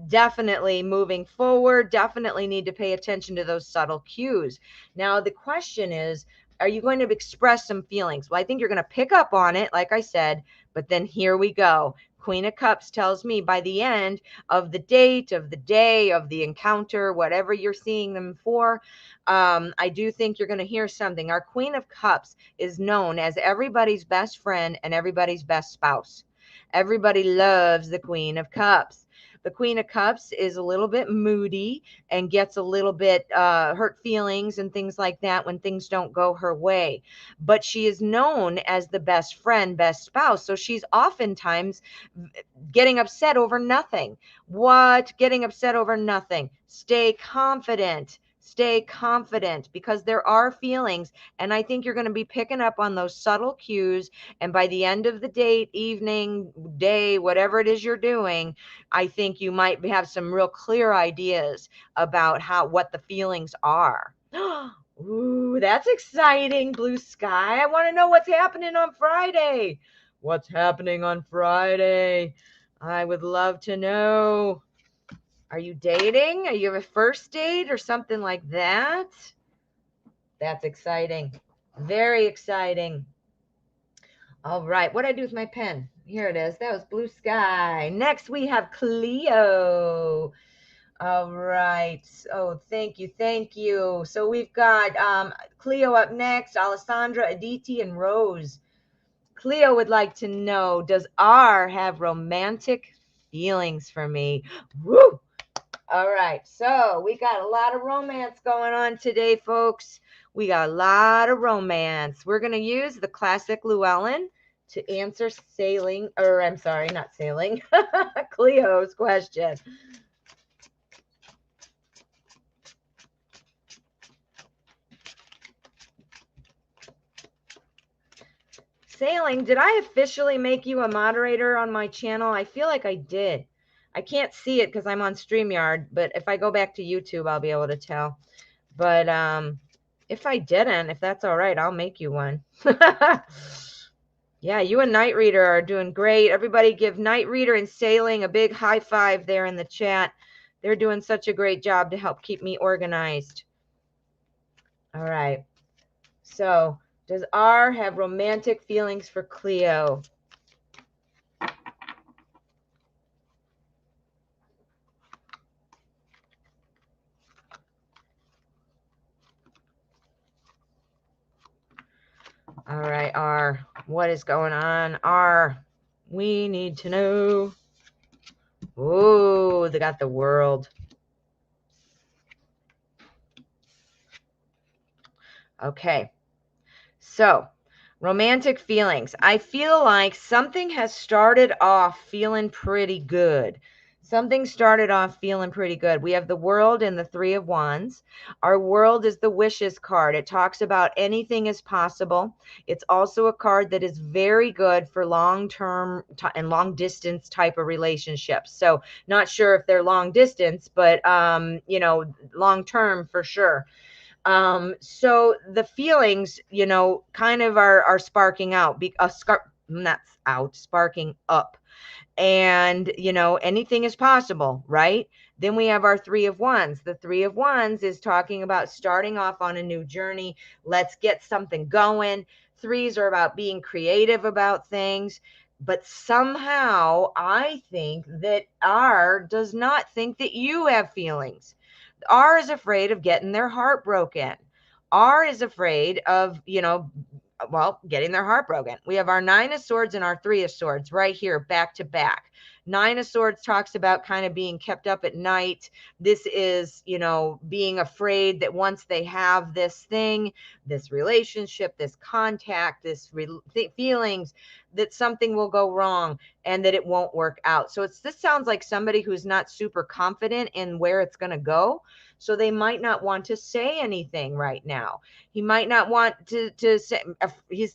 definitely moving forward, definitely need to pay attention to those subtle cues. Now, the question is, are you going to express some feelings? Well, I think you're going to pick up on it, like I said, but then here we go. Queen of Cups tells me by the end of the date, of the day, of the encounter, whatever you're seeing them for, I do think you're going to hear something. Our Queen of Cups is known as everybody's best friend and everybody's best spouse. Everybody loves the Queen of Cups. The Queen of Cups is a little bit moody and gets a little bit hurt feelings and things like that when things don't go her way. But she is known as the best friend, best spouse. So she's oftentimes getting upset over nothing. What? Getting upset over nothing. Stay confident. Stay confident because there are feelings. And I think you're going to be picking up on those subtle cues. And by the end of the date, evening, day, whatever it is you're doing, I think you might have some real clear ideas about what the feelings are. Ooh, that's exciting, Blue Sky. I want to know what's happening on Friday. What's happening on Friday? I would love to know. Are you dating? Are you have a first date or something like that? That's exciting. Very exciting. All right. What did I do with my pen? Here it is. That was Blue Sky. Next, we have Cleo. All right. Oh, thank you. Thank you. So we've got Cleo up next, Alessandra, Aditi, and Rose. Cleo would like to know, does R have romantic feelings for me? Woo! All right, so we got a lot of romance going on today, folks. We got a lot of romance. We're going to use the classic Llewellyn to answer Cleo's question. Sailing, did I officially make you a moderator on my channel? I feel like I did. I can't see it because I'm on StreamYard, but if I go back to YouTube, I'll be able to tell. But if I didn't, if that's all right, I'll make you one. Yeah, you and Night Reader are doing great. Everybody give Night Reader and Sailing a big high five there in the chat. They're doing such a great job to help keep me organized. All right. So, does R have romantic feelings for Cleo? All right, R, what is going on? R, we need to know. Oh, they got the World. Okay, so romantic feelings. I feel like something has started off feeling pretty good. Something started off feeling pretty good. We have the World and the Three of Wands. Our World is the wishes card. It talks about anything is possible. It's also a card that is very good for long-term and long-distance type of relationships. So not sure if they're long distance, but you know, long-term for sure. So the feelings, you know, kind of are sparking out, not out, sparking up. And, you know, anything is possible, right? Then we have our Three of Wands. The Three of Wands is talking about starting off on a new journey. Let's get something going. Threes are about being creative about things. But somehow I think that R does not think that you have feelings. R is afraid of getting their heart broken. R is afraid of, you know, well, getting their heart broken. We have our Nine of Swords and our Three of Swords right here, back to back. Nine of Swords talks about kind of being kept up at night. This is, you know, being afraid that once they have this thing, this relationship, this contact, feelings, that something will go wrong and that it won't work out. So this sounds like somebody who's not super confident in where it's going to go. So they might not want to say anything right now. He might not want to say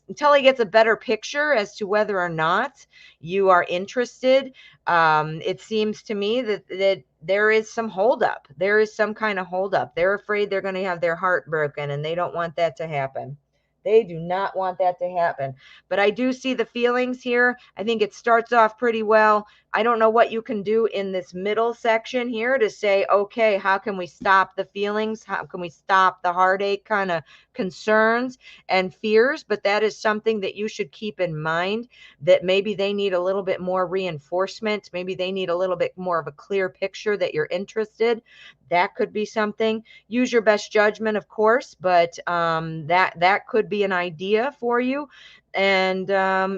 until he gets a better picture as to whether or not you are interested. It seems to me that there is some holdup. There is some kind of holdup. They're afraid they're going to have their heart broken, and they don't want that to happen. They do not want that to happen. But I do see the feelings here. I think it starts off pretty well. I don't know what you can do in this middle section here to say, okay, how can we stop the feelings? How can we stop the heartache kind of concerns and fears? But that is something that you should keep in mind, that maybe they need a little bit more reinforcement. Maybe they need a little bit more of a clear picture that you're interested. That could be something. Use your best judgment, of course, but that could be an idea for you. And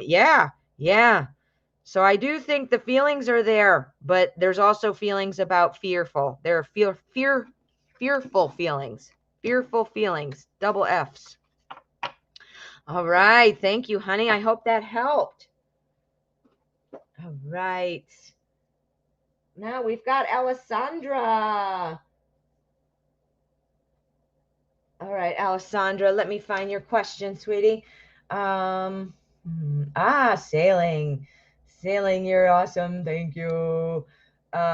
yeah. So I do think the feelings are there, but there's also feelings about fearful. There are fearful feelings. Fearful feelings. Double F's. All right. Thank you, honey. I hope that helped. All right. Now we've got Alessandra. All right, Alessandra, let me find your question, sweetie. Sailing. Sailing, you're awesome. Thank you. All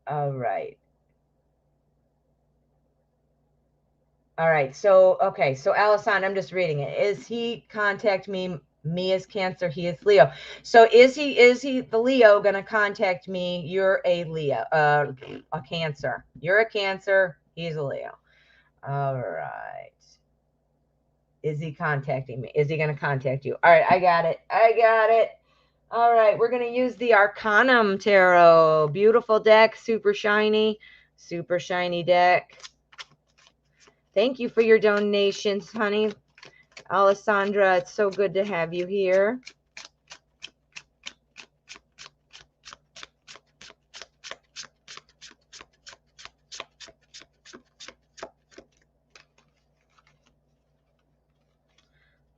right. All right. So, okay. So, Alessandra, I'm just reading it. Is he contact me? Me as Cancer, he is Leo. So is he the Leo gonna contact me? You're a Leo, a Cancer. You're a Cancer, he's a Leo. All right. Is he contacting me? Is he gonna contact you? All right, I got it. All right, we're gonna use the Arcanum Tarot. Beautiful deck, super shiny deck. Thank you for your donations, honey. Alessandra, it's so good to have you here.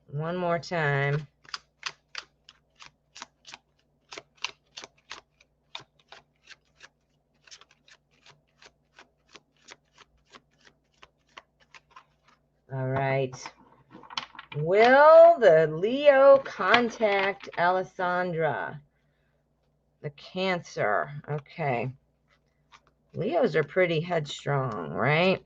One more time. All right. Will the Leo contact Alessandra? The Cancer. Okay. Leos are pretty headstrong, right?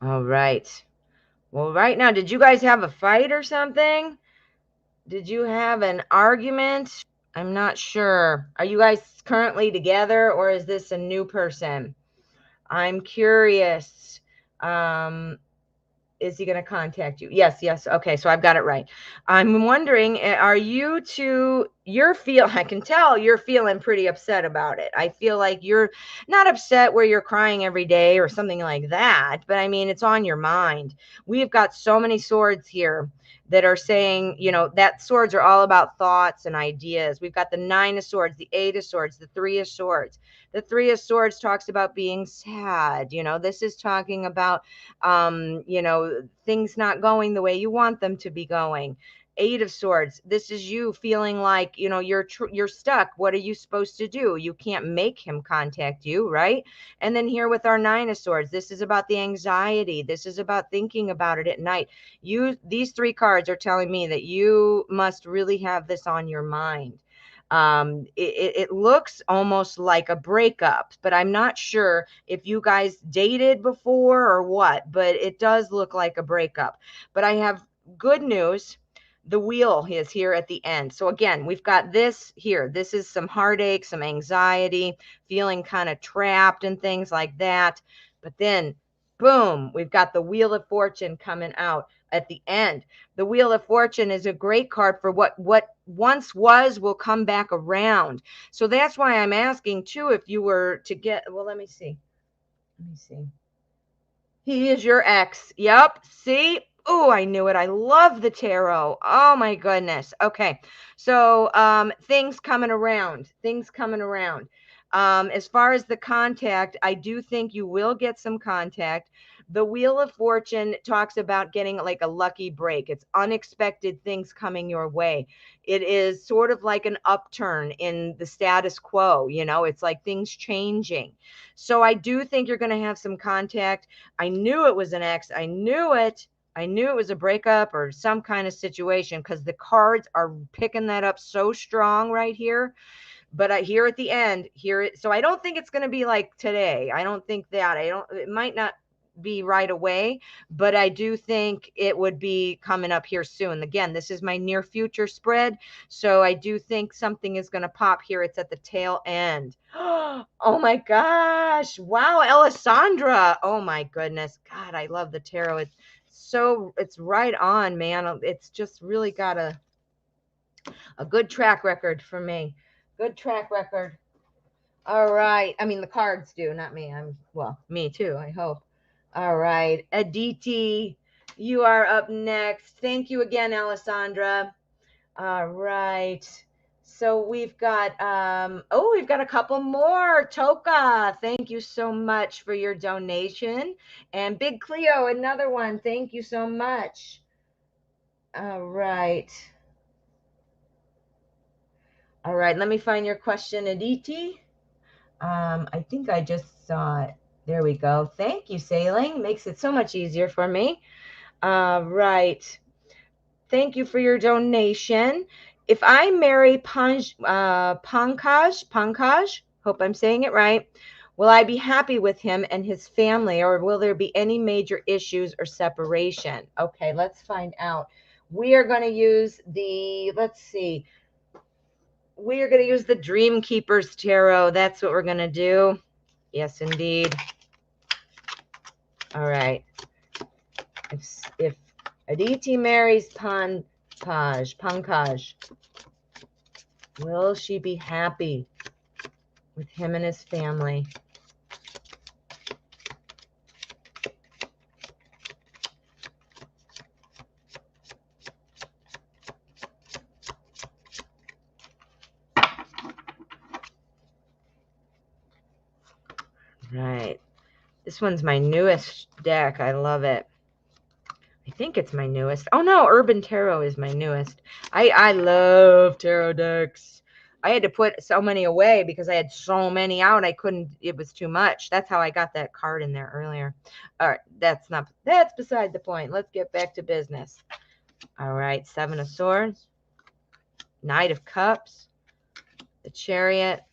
All right. Well, right now, did you guys have a fight or something? Did you have an argument? I'm not sure. Are you guys currently together, or is this a new person? I'm curious. Is he going to contact you? Yes. Okay, so I've got it right. I'm wondering, are you two, I can tell you're feeling pretty upset about it. I feel like you're not upset where you're crying every day or something like that, but I mean, it's on your mind. We've got so many swords here that are saying, that swords are all about thoughts and ideas. We've got the 9 of swords, the 8 of swords, the 3 of swords. The 3 of swords talks about being sad. This is talking about things not going the way you want them to be going. 8 of swords, this is you feeling like you're stuck. What are you supposed to do? You can't make him contact you, right? And then here with our 9 of swords, this is about the anxiety. This is about thinking about it at night. These 3 cards are telling me that you must really have this on your mind. It looks almost like a breakup, but I'm not sure if you guys dated before or what, but it does look like a breakup. But I have good news. The wheel is here at the end. So again, we've got this here. This is some heartache, some anxiety, feeling kind of trapped and things like that. But then, boom, we've got the Wheel of Fortune coming out at the end. The Wheel of Fortune is a great card for what once was will come back around. So that's why I'm asking too, if you were to get, well, let me see. He is your ex. Yep. See? Oh, I knew it. I love the tarot. Oh my goodness. Okay. So things coming around. As far as the contact, I do think you will get some contact. The Wheel of Fortune talks about getting like a lucky break. It's unexpected things coming your way. It is sort of like an upturn in the status quo. It's like things changing. So I do think you're going to have some contact. I knew it was an ex. I knew it was a breakup or some kind of situation, because the cards are picking that up so strong right here. But here at the end, so I don't think it's going to be like today. I don't think that. It might not be right away, but I do think it would be coming up here soon. Again, this is my near future spread, so I do think something is going to pop here. It's at the tail end. Oh my gosh. Wow, Alessandra. Oh my goodness. God, I love the tarot. It's right on, man. It's just really got a good track record for me. Good track record. All right. I mean, the cards do, not me. Me too, I hope. All right. Aditi, you are up next. Thank you again, Alessandra. All right. So we've got we've got a couple more. Toka, thank you so much for your donation. And Big Cleo, another one. Thank you so much. All right. All right, let me find your question, Aditi. I think I just saw it. There we go. Thank you, Sailing. Makes it so much easier for me. Right. Thank you for your donation. If I marry Pankaj, hope I'm saying it right, will I be happy with him and his family, or will there be any major issues or separation? Okay, let's find out. We are going to use let's see. We are going to use the Dream Keepers Tarot. That's what we're going to do. Yes, indeed. All right. If Aditi marries Pankaj, will she be happy with him and his family? Right. This one's my newest deck. I love it. I think it's my newest. Oh no, Urban Tarot is my newest. I love tarot decks. I had to put so many away because I had so many out. I couldn't, it was too much. That's how I got that card in there earlier. All right, that's beside the point. Let's get back to business. All right, Seven of Swords, Knight of Cups, the Chariot,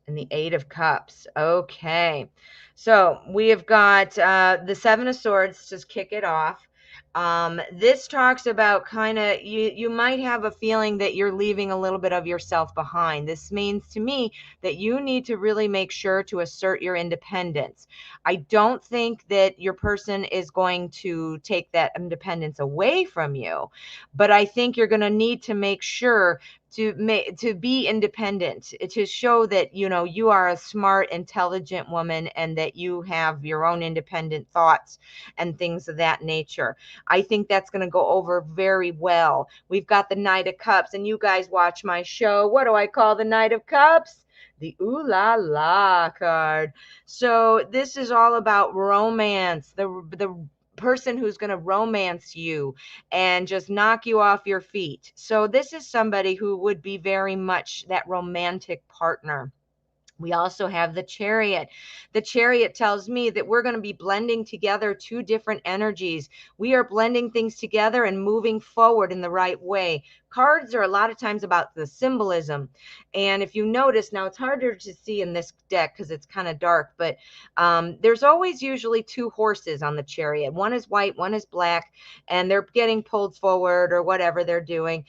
and the Eight of Cups. Okay, so we have got the Seven of Swords to kick it off. This talks about kind of, you might have a feeling that you're leaving a little bit of yourself behind. This means to me that you need to really make sure to assert your independence. I don't think that your person is going to take that independence away from you, but I think you're going to need to make sure to be independent, to show that you are a smart, intelligent woman and that you have your own independent thoughts and things of that nature. I think that's going to go over very well. We've got the Knight of Cups, and you guys watch my show. What do I call the Knight of Cups? The Ooh La La card. So this is all about romance. The person who's going to romance you and just knock you off your feet. So this is somebody who would be very much that romantic partner. We also have the Chariot. The Chariot tells me that we're going to be blending together two different energies. We are blending things together and moving forward in the right way. Cards are a lot of times about the symbolism. And if you notice, now it's harder to see in this deck because it's kind of dark, but there's always usually two horses on the Chariot. One is white, one is black, and they're getting pulled forward or whatever they're doing.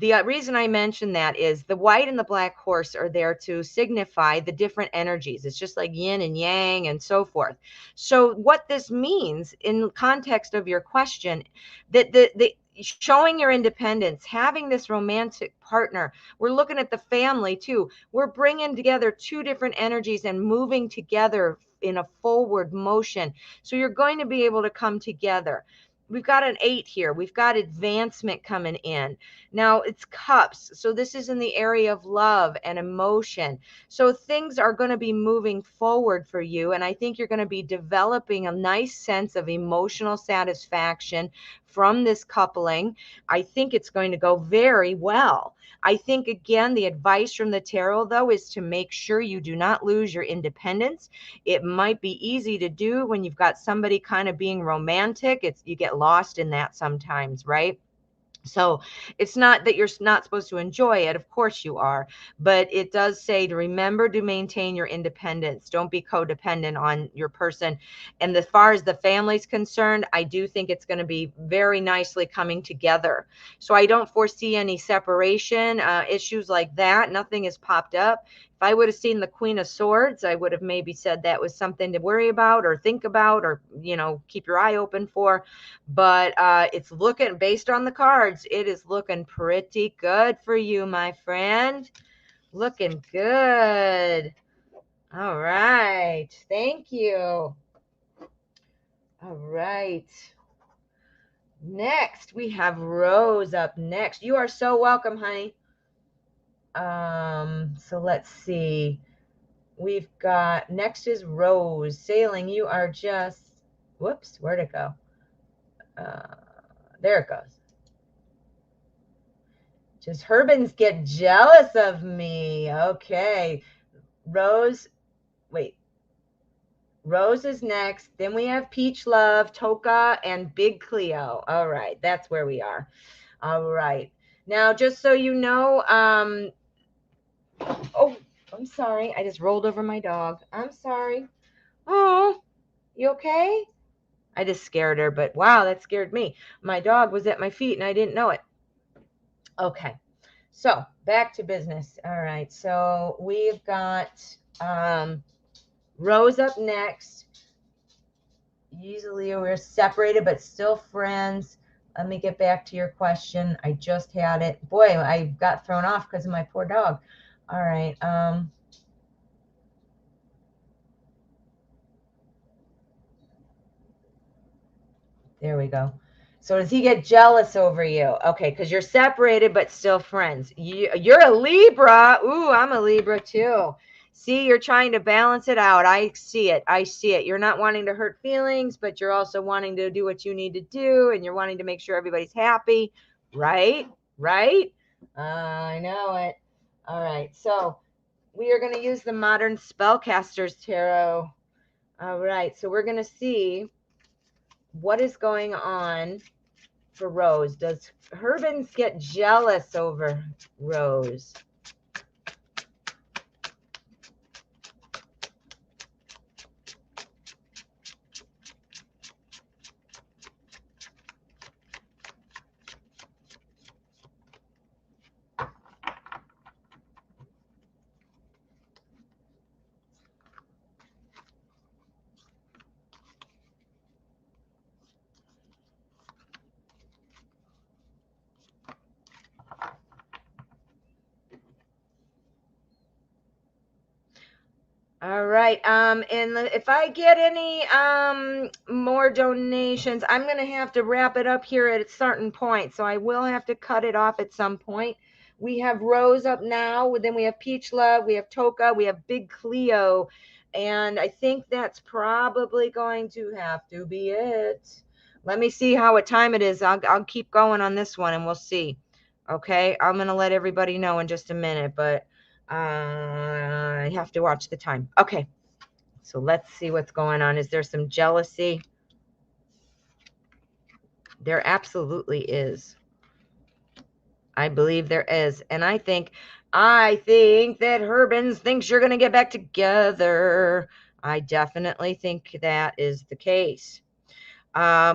The reason I mention that is the white and the black horse are there to signify the different energies. It's just like yin and yang and so forth. So what this means in context of your question, that the showing your independence, having this romantic partner, we're looking at the family too. We're bringing together two different energies and moving together in a forward motion. So you're going to be able to come together. We've got an 8 here. We've got advancement coming in. Now it's cups. So this is in the area of love and emotion. So things are going to be moving forward for you. And I think you're going to be developing a nice sense of emotional satisfaction from this coupling. I think it's going to go very well. I think, again, the advice from the tarot, though, is to make sure you do not lose your independence. It might be easy to do when you've got somebody kind of being romantic. You get lost in that sometimes, right? So it's not that you're not supposed to enjoy it. Of course you are. But it does say to remember to maintain your independence. Don't be codependent on your person. And as far as the family's concerned, I do think it's going to be very nicely coming together. So I don't foresee any separation issues like that. Nothing has popped up. If I would have seen the Queen of Swords, I would have maybe said that was something to worry about or think about or, keep your eye open for. But it's looking, based on the cards, it is looking pretty good for you, my friend. Looking good. All right. Thank you. All right. Next, we have Rose up next. You are so welcome, honey. So let's see. We've got, next is Rose. Sailing, you are just, whoops, where'd it go? There it goes. Just Herbans get jealous of me. Okay. Rose, wait. Rose is next. Then we have Peach Love, Toka, and Big Cleo. All right. That's where we are. All right. Now, just so you know, oh, I'm sorry. I just rolled over my dog. I'm sorry. Oh, you okay? I just scared her, but wow, that scared me. My dog was at my feet and I didn't know it. Okay. So back to business. All right. So we've got Rose up next. Usually we're separated, but still friends. Let me get back to your question. I just had it. Boy, I got thrown off because of my poor dog. All right. There we go. So does he get jealous over you? Okay, because you're separated but still friends. You're a Libra. Ooh, I'm a Libra too. See, you're trying to balance it out. I see it. I see it. You're not wanting to hurt feelings, but you're also wanting to do what you need to do, and you're wanting to make sure everybody's happy. Right? Right? I know it. All right. So we are going to use the Modern Spellcasters Tarot. All right. So we're going to see what is going on for Rose. Does Herbins get jealous over Rose? All right. And if I get any more donations, I'm gonna have to wrap it up here at a certain point. So I will have to cut it off at some point. We have Rose up now. Then we have Peach Love. We have Toka. We have Big Cleo, and I think that's probably going to have to be it. Let me see what time it is. I'll keep going on this one, and we'll see. Okay. I'm gonna let everybody know in just a minute, but. I have to watch the time. Okay, so let's see what's going on. Is there some jealousy? There absolutely is. I believe there is. And I think that Herbins thinks you're going to get back together. I definitely think that is the case.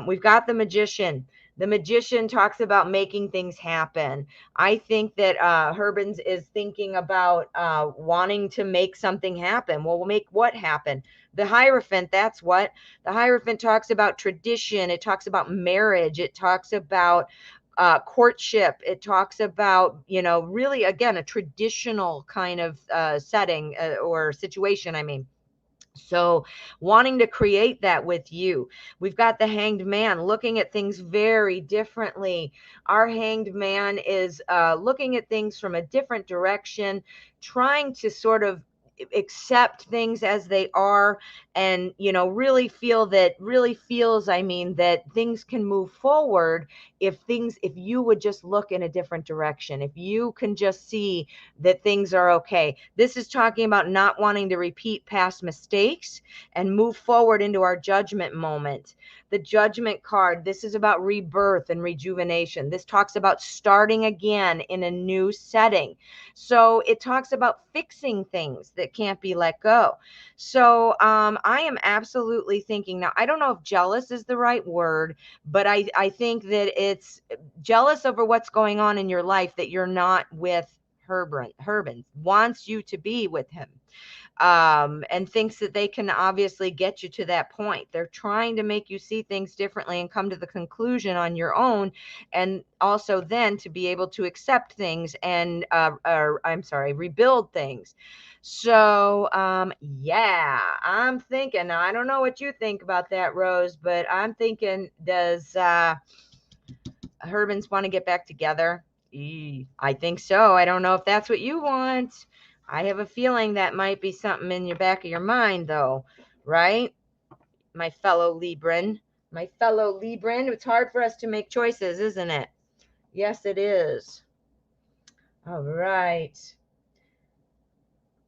We've got the Magician. The Magician talks about making things happen. I think that Herbins is thinking about wanting to make something happen. Well, we'll make what happen? The Hierophant, that's what. The Hierophant talks about tradition. It talks about marriage. It talks about courtship. It talks about, really, again, a traditional kind of setting or situation, I mean. So wanting to create that with you. We've got the Hanged Man looking at things very differently. Our Hanged Man is looking at things from a different direction, trying to sort of accept things as they are, and really feels that things can move forward if you would just look in a different direction, if you can just see that things are okay. This is talking about not wanting to repeat past mistakes and move forward into our judgment moment. The Judgment card, this is about rebirth and rejuvenation. This talks about starting again in a new setting. So it talks about fixing things that can't be let go. So I am absolutely thinking, now I don't know if jealous is the right word, but I think that it's jealous over what's going on in your life, that you're not with Herbin wants you to be with him, and thinks that they can obviously get you to that point. They're trying to make you see things differently and come to the conclusion on your own, and also then to be able to accept things and rebuild things. So yeah, I'm thinking, now I don't know what you think about that, Rose, but I'm thinking, does Herbins want to get back together? I think so. I don't know if that's what you want. I have a feeling that might be something in your back of your mind, though, right? My fellow Libran. My fellow Libran. It's hard for us to make choices, isn't it? Yes, it is. All right.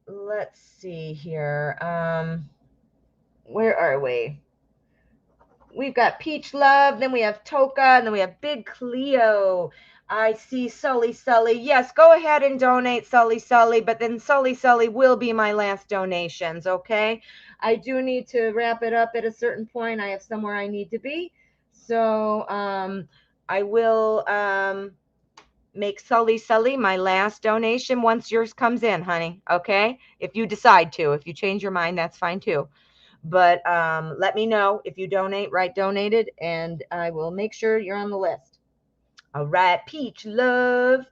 Let's see here. Where are we? We've got Peach Love, then we have Toka, and then we have Big Cleo. I see Sully. Yes, go ahead and donate, Sully, but then Sully will be my last donations, okay? I do need to wrap it up at a certain point. I have somewhere I need to be. So I will make Sully my last donation once yours comes in, honey, okay? If you decide to. If you change your mind, that's fine too. But let me know if you donate, write donated, and I will make sure you're on the list. All right, Peach Love,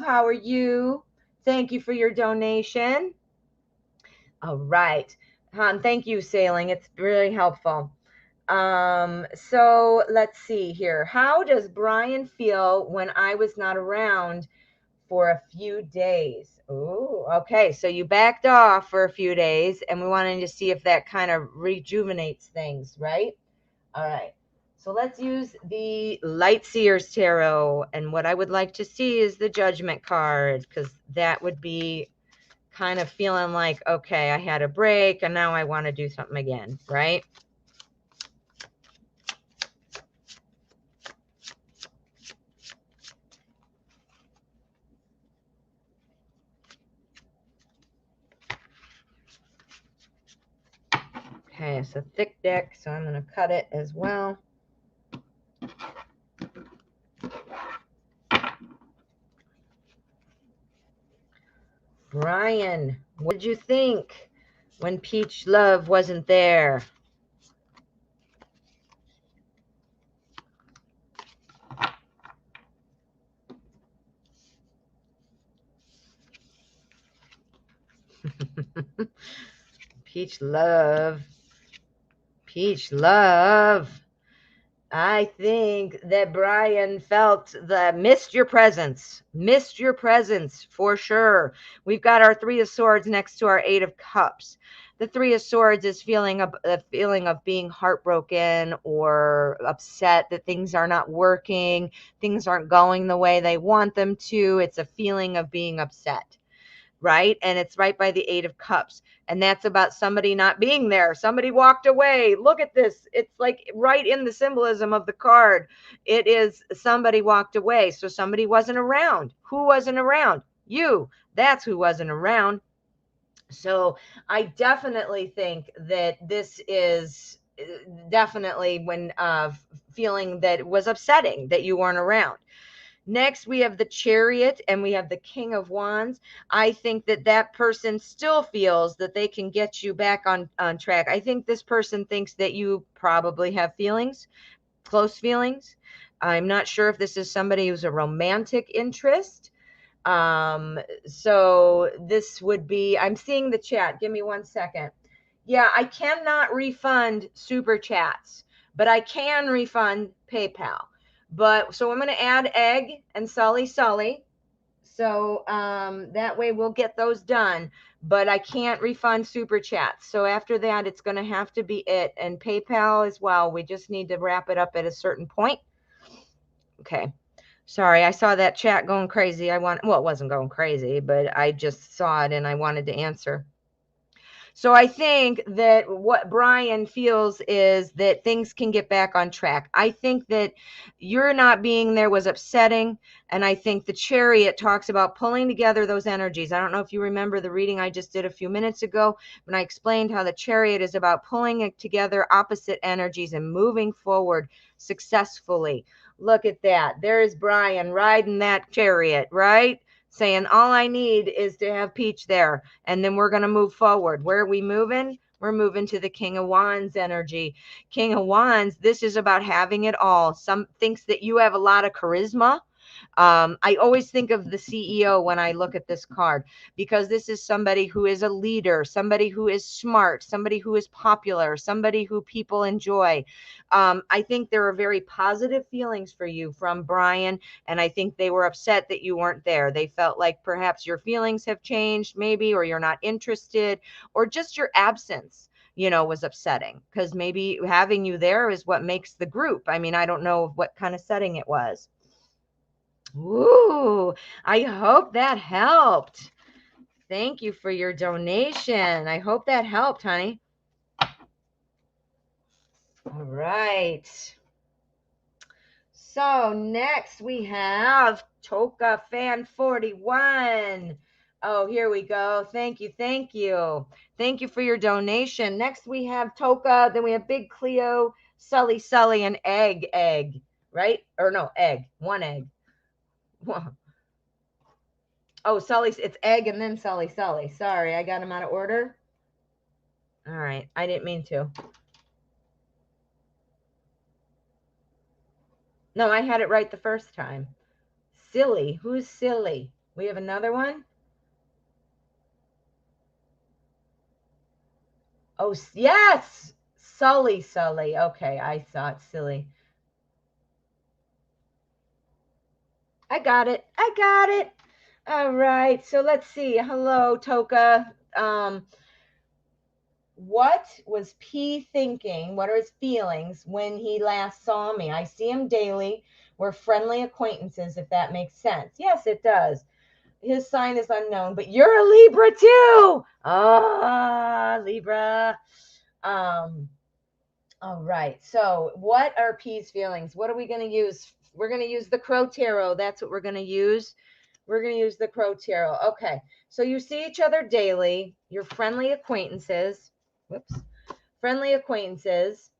how are you? Thank you for your donation. All right, hon, thank you, Sailing. It's really helpful. So let's see here. How does Brian feel when I was not around for a few days. Ooh, okay. So you backed off for a few days, and we wanted to see if that kind of rejuvenates things, right? All right. So let's use the Light Seers Tarot. And what I would like to see is the Judgment card, because that would be kind of feeling like, okay, I had a break and now I want to do something again, right? Okay, it's a thick deck, so I'm going to cut it as well. Brian, what did you think when Peach Love wasn't there? Peach Love. Peach Love. I think that Brian felt the missed your presence for sure. We've got our Three of Swords next to our Eight of Cups. The Three of Swords is a feeling of being heartbroken or upset that things are not working, things aren't going the way they want them to. It's a feeling of being upset, right? And it's right by the Eight of Cups. And that's about somebody not being there. Somebody walked away. Look at this. It's like right in the symbolism of the card. It is somebody walked away. So somebody wasn't around. Who wasn't around? You. That's who wasn't around. So I definitely think that this is definitely when feeling that it was upsetting that you weren't around. Next, we have the Chariot and we have the King of Wands. I think that that person still feels that they can get you back on track. I think this person thinks that you probably have feelings, close feelings. I'm not sure if this is somebody who's a romantic interest. So this would be, I'm seeing the chat. Give me 1 second. Yeah, I cannot refund super chats, but I can refund PayPal. But so I'm going to add Egg and Sully. So that way we'll get those done. But I can't refund super chats. So after that, it's going to have to be it. And PayPal as well. We just need to wrap it up at a certain point. Okay. Sorry, I saw that chat going crazy. Well, it wasn't going crazy, but I just saw it and I wanted to answer. So I think that what Brian feels is that things can get back on track. I think that you're not being there was upsetting. And I think the Chariot talks about pulling together those energies. I don't know if you remember the reading I just did a few minutes ago when I explained how the Chariot is about pulling together opposite energies and moving forward successfully. Look at that. There's Brian riding that Chariot, right? Saying all I need is to have Peach there, and then we're going to move forward. Where are we moving? We're moving to the King of Wands energy. King of Wands, this is about having it all. Some thinks that you have a lot of charisma. I always think of the CEO when I look at this card, because this is somebody who is a leader, somebody who is smart, somebody who is popular, somebody who people enjoy. I think there are very positive feelings for you from Brian, and I think they were upset that you weren't there. They felt like perhaps your feelings have changed maybe, or you're not interested, or just your absence was upsetting, because maybe having you there is what makes the group. I mean, I don't know what kind of setting it was. Ooh, I hope that helped. Thank you for your donation. I hope that helped, honey. All right. So next we have Toka Fan 41. Oh, here we go. Thank you. Thank you. Thank you for your donation. Next we have Toka. Then we have Big Cleo, Sully, and Egg, right? Or no, Egg. One egg. Oh, Sully, it's Egg and then Sully. Sorry, I got him out of order. All right, I didn't mean to. No, I had it right the first time. Silly, who's silly? We have another one? Oh, yes, Sully. Okay, I saw it, silly. I got it. All right. So let's see. Hello, Toka. What was P thinking? What are his feelings when he last saw me? I see him daily. We're friendly acquaintances, if that makes sense. Yes, it does. His sign is unknown, but you're a Libra too. Ah, Libra. All right. So what are P's feelings? What are we going to use? We're going to use the Crow Tarot. That's what we're going to use. We're going to use the Crow Tarot. Okay. So you see each other daily. You're friendly acquaintances. Whoops. Friendly acquaintances.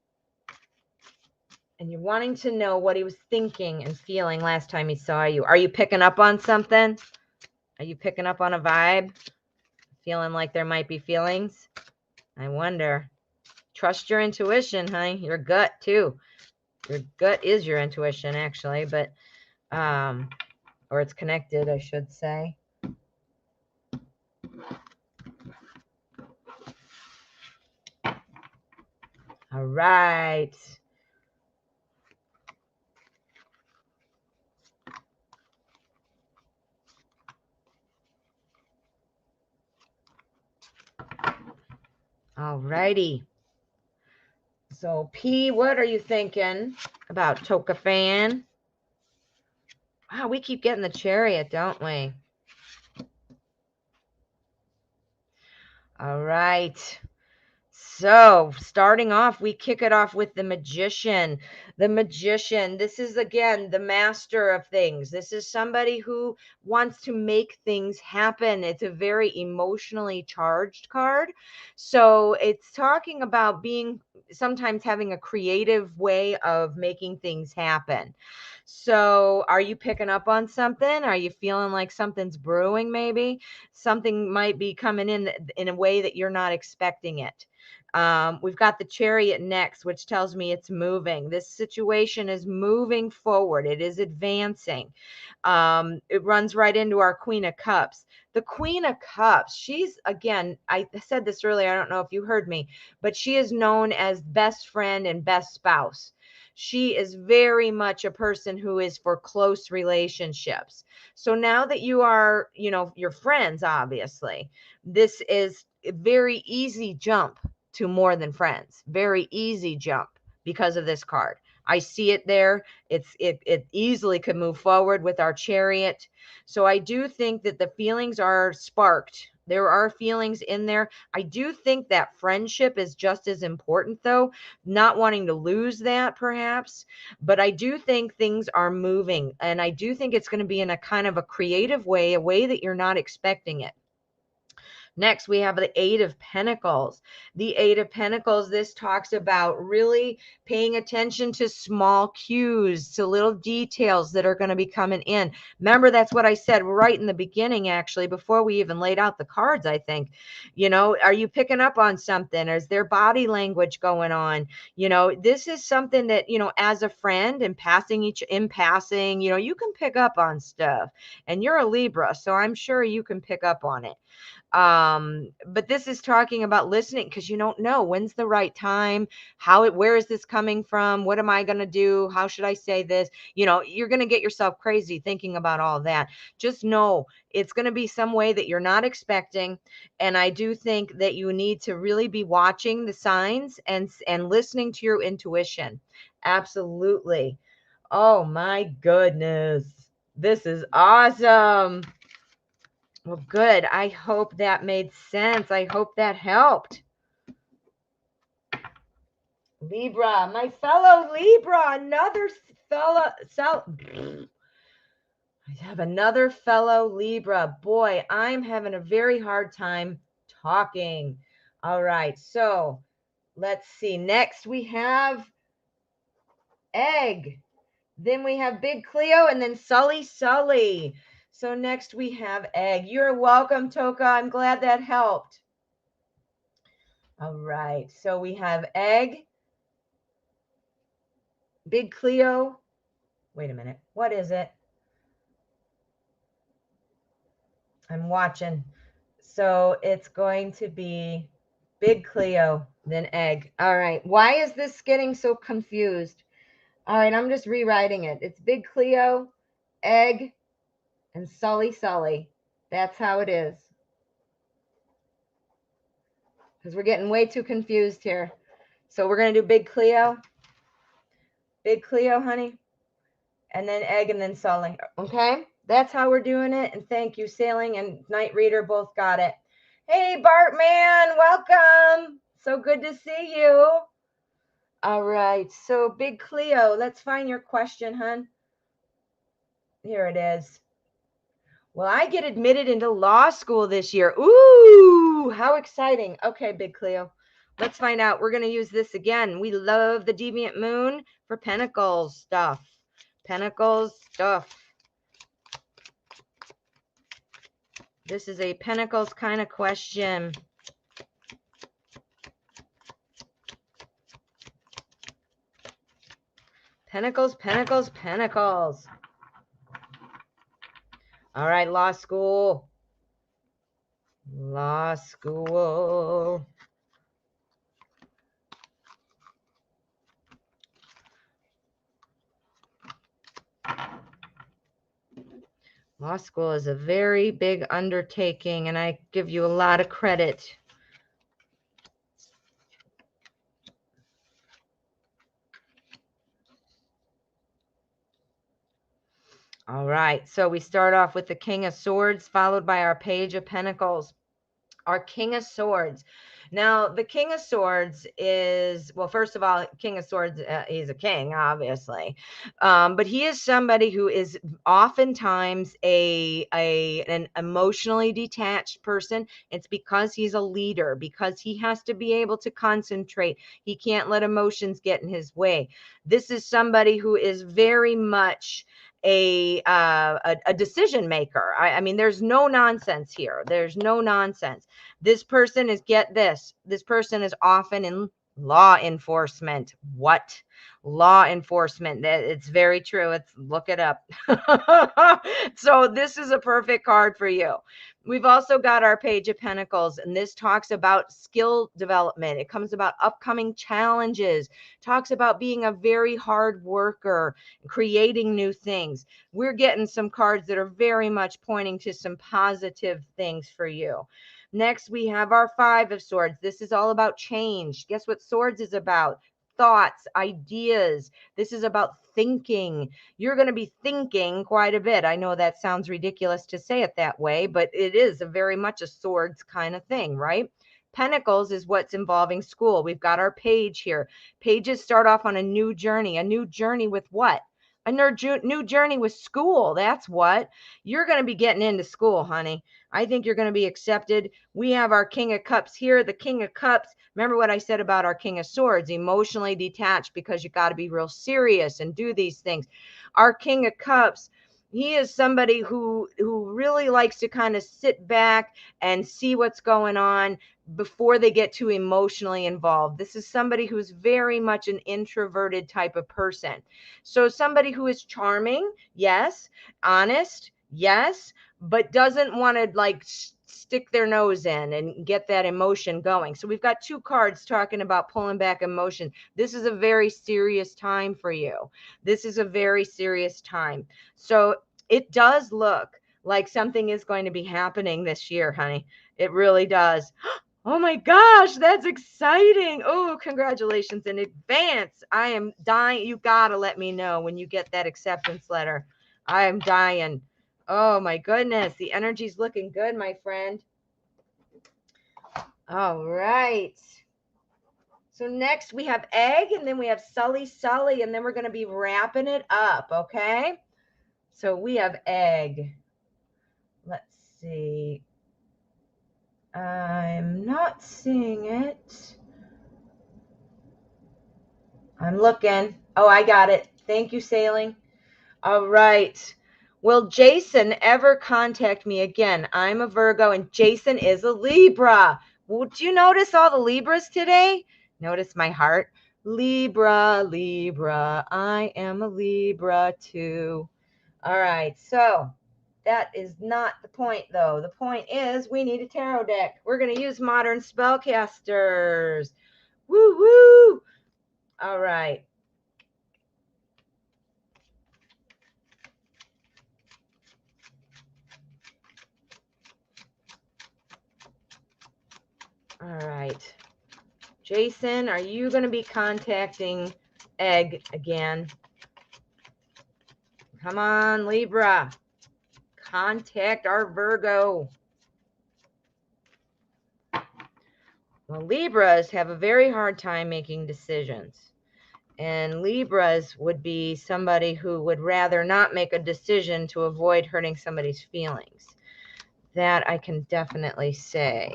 And you're wanting to know what he was thinking and feeling last time he saw you. Are you picking up on something? Are you picking up on a vibe? Feeling like there might be feelings? I wonder. Trust your intuition, honey. Your gut, too. Your gut is your intuition, actually, but, or it's connected, I should say. All right. All righty. So, P, what are you thinking about Toka Fan? Wow, we keep getting the Chariot, don't we? All right. So, starting off, we kick it off with the Magician. The Magician, this is, again, the master of things. This is somebody who wants to make things happen. It's a very emotionally charged card. So, it's talking about sometimes having a creative way of making things happen. So, are you picking up on something? Are you feeling like something's brewing, maybe? Something might be coming in a way that you're not expecting it. We've got the Chariot next, which tells me it's moving. This situation is moving forward. It is advancing. It runs right into our Queen of Cups. The Queen of Cups, she's, again, I said this earlier, I don't know if you heard me, but she is known as best friend and best spouse. She is very much a person who is for close relationships. So now that you are, your friends, obviously, this is a very easy jump to more than friends. Very easy jump because of this card. I see it there. It easily could move forward with our Chariot. So I do think that the feelings are sparked. There are feelings in there. I do think that friendship is just as important, though, not wanting to lose that perhaps. But I do think things are moving, and I do think it's going to be in a kind of a creative way, a way that you're not expecting it. Next, we have the Eight of Pentacles. The Eight of Pentacles, this talks about really paying attention to small cues, to little details that are going to be coming in. Remember, that's what I said right in the beginning, actually, before we even laid out the cards, I think. Are you picking up on something? Is there body language going on? This is something that, as a friend and in passing, you can pick up on stuff. And you're a Libra, so I'm sure you can pick up on it. But this is talking about listening, because you don't know when's the right time, where is this coming from, what am I going to do, how should I say this? You're going to get yourself crazy thinking about all that. Just know it's going to be some way that you're not expecting. And I do think that you need to really be watching the signs and listening to your intuition. Absolutely. Oh my goodness, this is awesome. Well, good. I hope that made sense. I hope that helped. Libra, my fellow Libra, another fellow. I have another fellow Libra. Boy, I'm having a very hard time talking. All right, so let's see. Next, we have Egg. Then we have Big Cleo, and then Sully. So next we have Egg. You're welcome, Toka. I'm glad that helped. All right. So we have Egg, Big Cleo. Wait a minute. What is it? I'm watching. So it's going to be Big Cleo, then Egg. All right. Why is this getting so confused? All right. I'm just rewriting it. It's Big Cleo, Egg, and Sully. That's how it is. Because we're getting way too confused here. So we're going to do big Cleo. Big Cleo, honey. And then egg and then sully. Okay? That's how we're doing it. And thank you, Sailing and Night Reader both got it. Hey, Bartman, welcome. So good to see you. All right. So big Cleo, let's find your question, hun. Here it is. Well, I get admitted into law school this year. Ooh, how exciting. Okay, big Cleo. Let's find out. We're going to use this again. We love the Deviant Moon for Pentacles stuff. Pentacles stuff. This is a Pentacles kind of question. Pentacles, Pentacles, Pentacles. All right, law school. Law school. Law school is a very big undertaking, and I give you a lot of credit. All right, so we start off with the King of Swords, followed by our Page of Pentacles. Our King of Swords. Now, the King of Swords is, well, first of all, King of Swords, he's a king, obviously. But he is somebody who is oftentimes an emotionally detached person. It's because he's a leader, because he has to be able to concentrate. He can't let emotions get in his way. This is somebody who is very much a decision maker. I mean, there's no nonsense here. There's no nonsense. This person is, get this, this person is often in law enforcement. What? Law enforcement. It's very true. It's, look it up. So this is a perfect card for you. We've also got our Page of Pentacles, and this talks about skill development. It comes about upcoming challenges, talks about being a very hard worker, creating new things. We're getting some cards that are very much pointing to some positive things for you. Next, we have our Five of Swords. This is all about change. Guess what Swords is about? Thoughts, ideas. This is about thinking. You're going to be thinking quite a bit. I know that sounds ridiculous to say it that way, but it is a very much a swords kind of thing, right? Pentacles is what's involving school. We've got our page here. Pages start off on a new journey. A new journey with what? A new journey with school. That's what. You're going to be getting into school, honey. I think you're going to be accepted. We have our King of Cups here. The King of Cups. Remember what I said about our King of Swords, emotionally detached, because you got to be real serious and do these things. Our King of Cups, he is somebody who really likes to kind of sit back and see what's going on before they get too emotionally involved. This is somebody who's very much an introverted type of person. So somebody who is charming, yes, honest, yes, but doesn't want to like stick their nose in and get that emotion going. So we've got two cards talking about pulling back emotion. This is a very serious time for you. This is a very serious time. So it does look like something is going to be happening this year, honey. It really does. Oh my gosh, that's exciting. Oh, congratulations in advance. I am dying. You got to let me know when you get that acceptance letter. I am dying. Oh my goodness. The energy's looking good, my friend. All right. So next we have egg, and then we have Sully, and then we're going to be wrapping it up, okay? So we have egg. Let's see. I'm not seeing it. I'm looking. Oh, I got it. Thank you, Sailing. All right. Will Jason ever contact me again? I'm a Virgo and Jason is a Libra. Would you notice all the Libras today? Notice my heart. Libra, Libra. I am a Libra too. All right. So that is not the point, though. The point is we need a tarot deck. We're going to use modern spellcasters. Woo woo. All right. All right. Jason, are you going to be contacting Egg again? Come on, Libra. Contact our Virgo. Well, Libras have a very hard time making decisions. And Libras would be somebody who would rather not make a decision to avoid hurting somebody's feelings. That I can definitely say.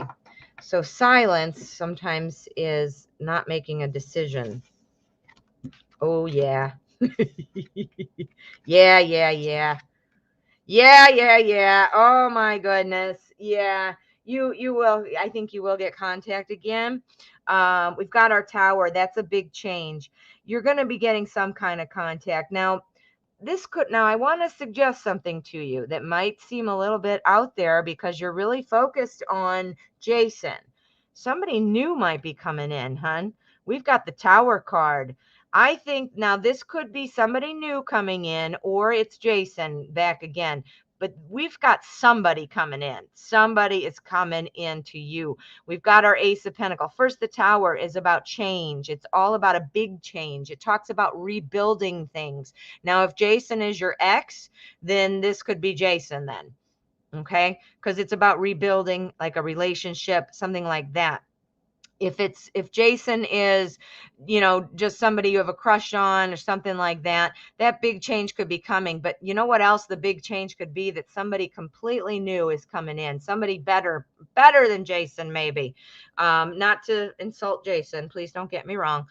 So silence sometimes is not making a decision. Oh, yeah. Yeah, yeah, yeah. Yeah, yeah, yeah. Oh my goodness. Yeah. You will, I think you will get contact again. We've got our tower. That's a big change. You're going to be getting some kind of contact. Now, I want to suggest something to you that might seem a little bit out there because you're really focused on Jason. Somebody new might be coming in, hun. We've got the tower card. I think now this could be somebody new coming in, or it's Jason back again. But we've got somebody coming in. Somebody is coming in to you. We've got our Ace of Pentacles. First, the tower is about change. It's all about a big change. It talks about rebuilding things. Now, if Jason is your ex, then this could be Jason then. Okay? Because it's about rebuilding like a relationship, something like that. If Jason is, just somebody you have a crush on or something like that, that big change could be coming. But you know what else the big change could be? That somebody completely new is coming in, somebody better than Jason, maybe. Not to insult Jason, please don't get me wrong,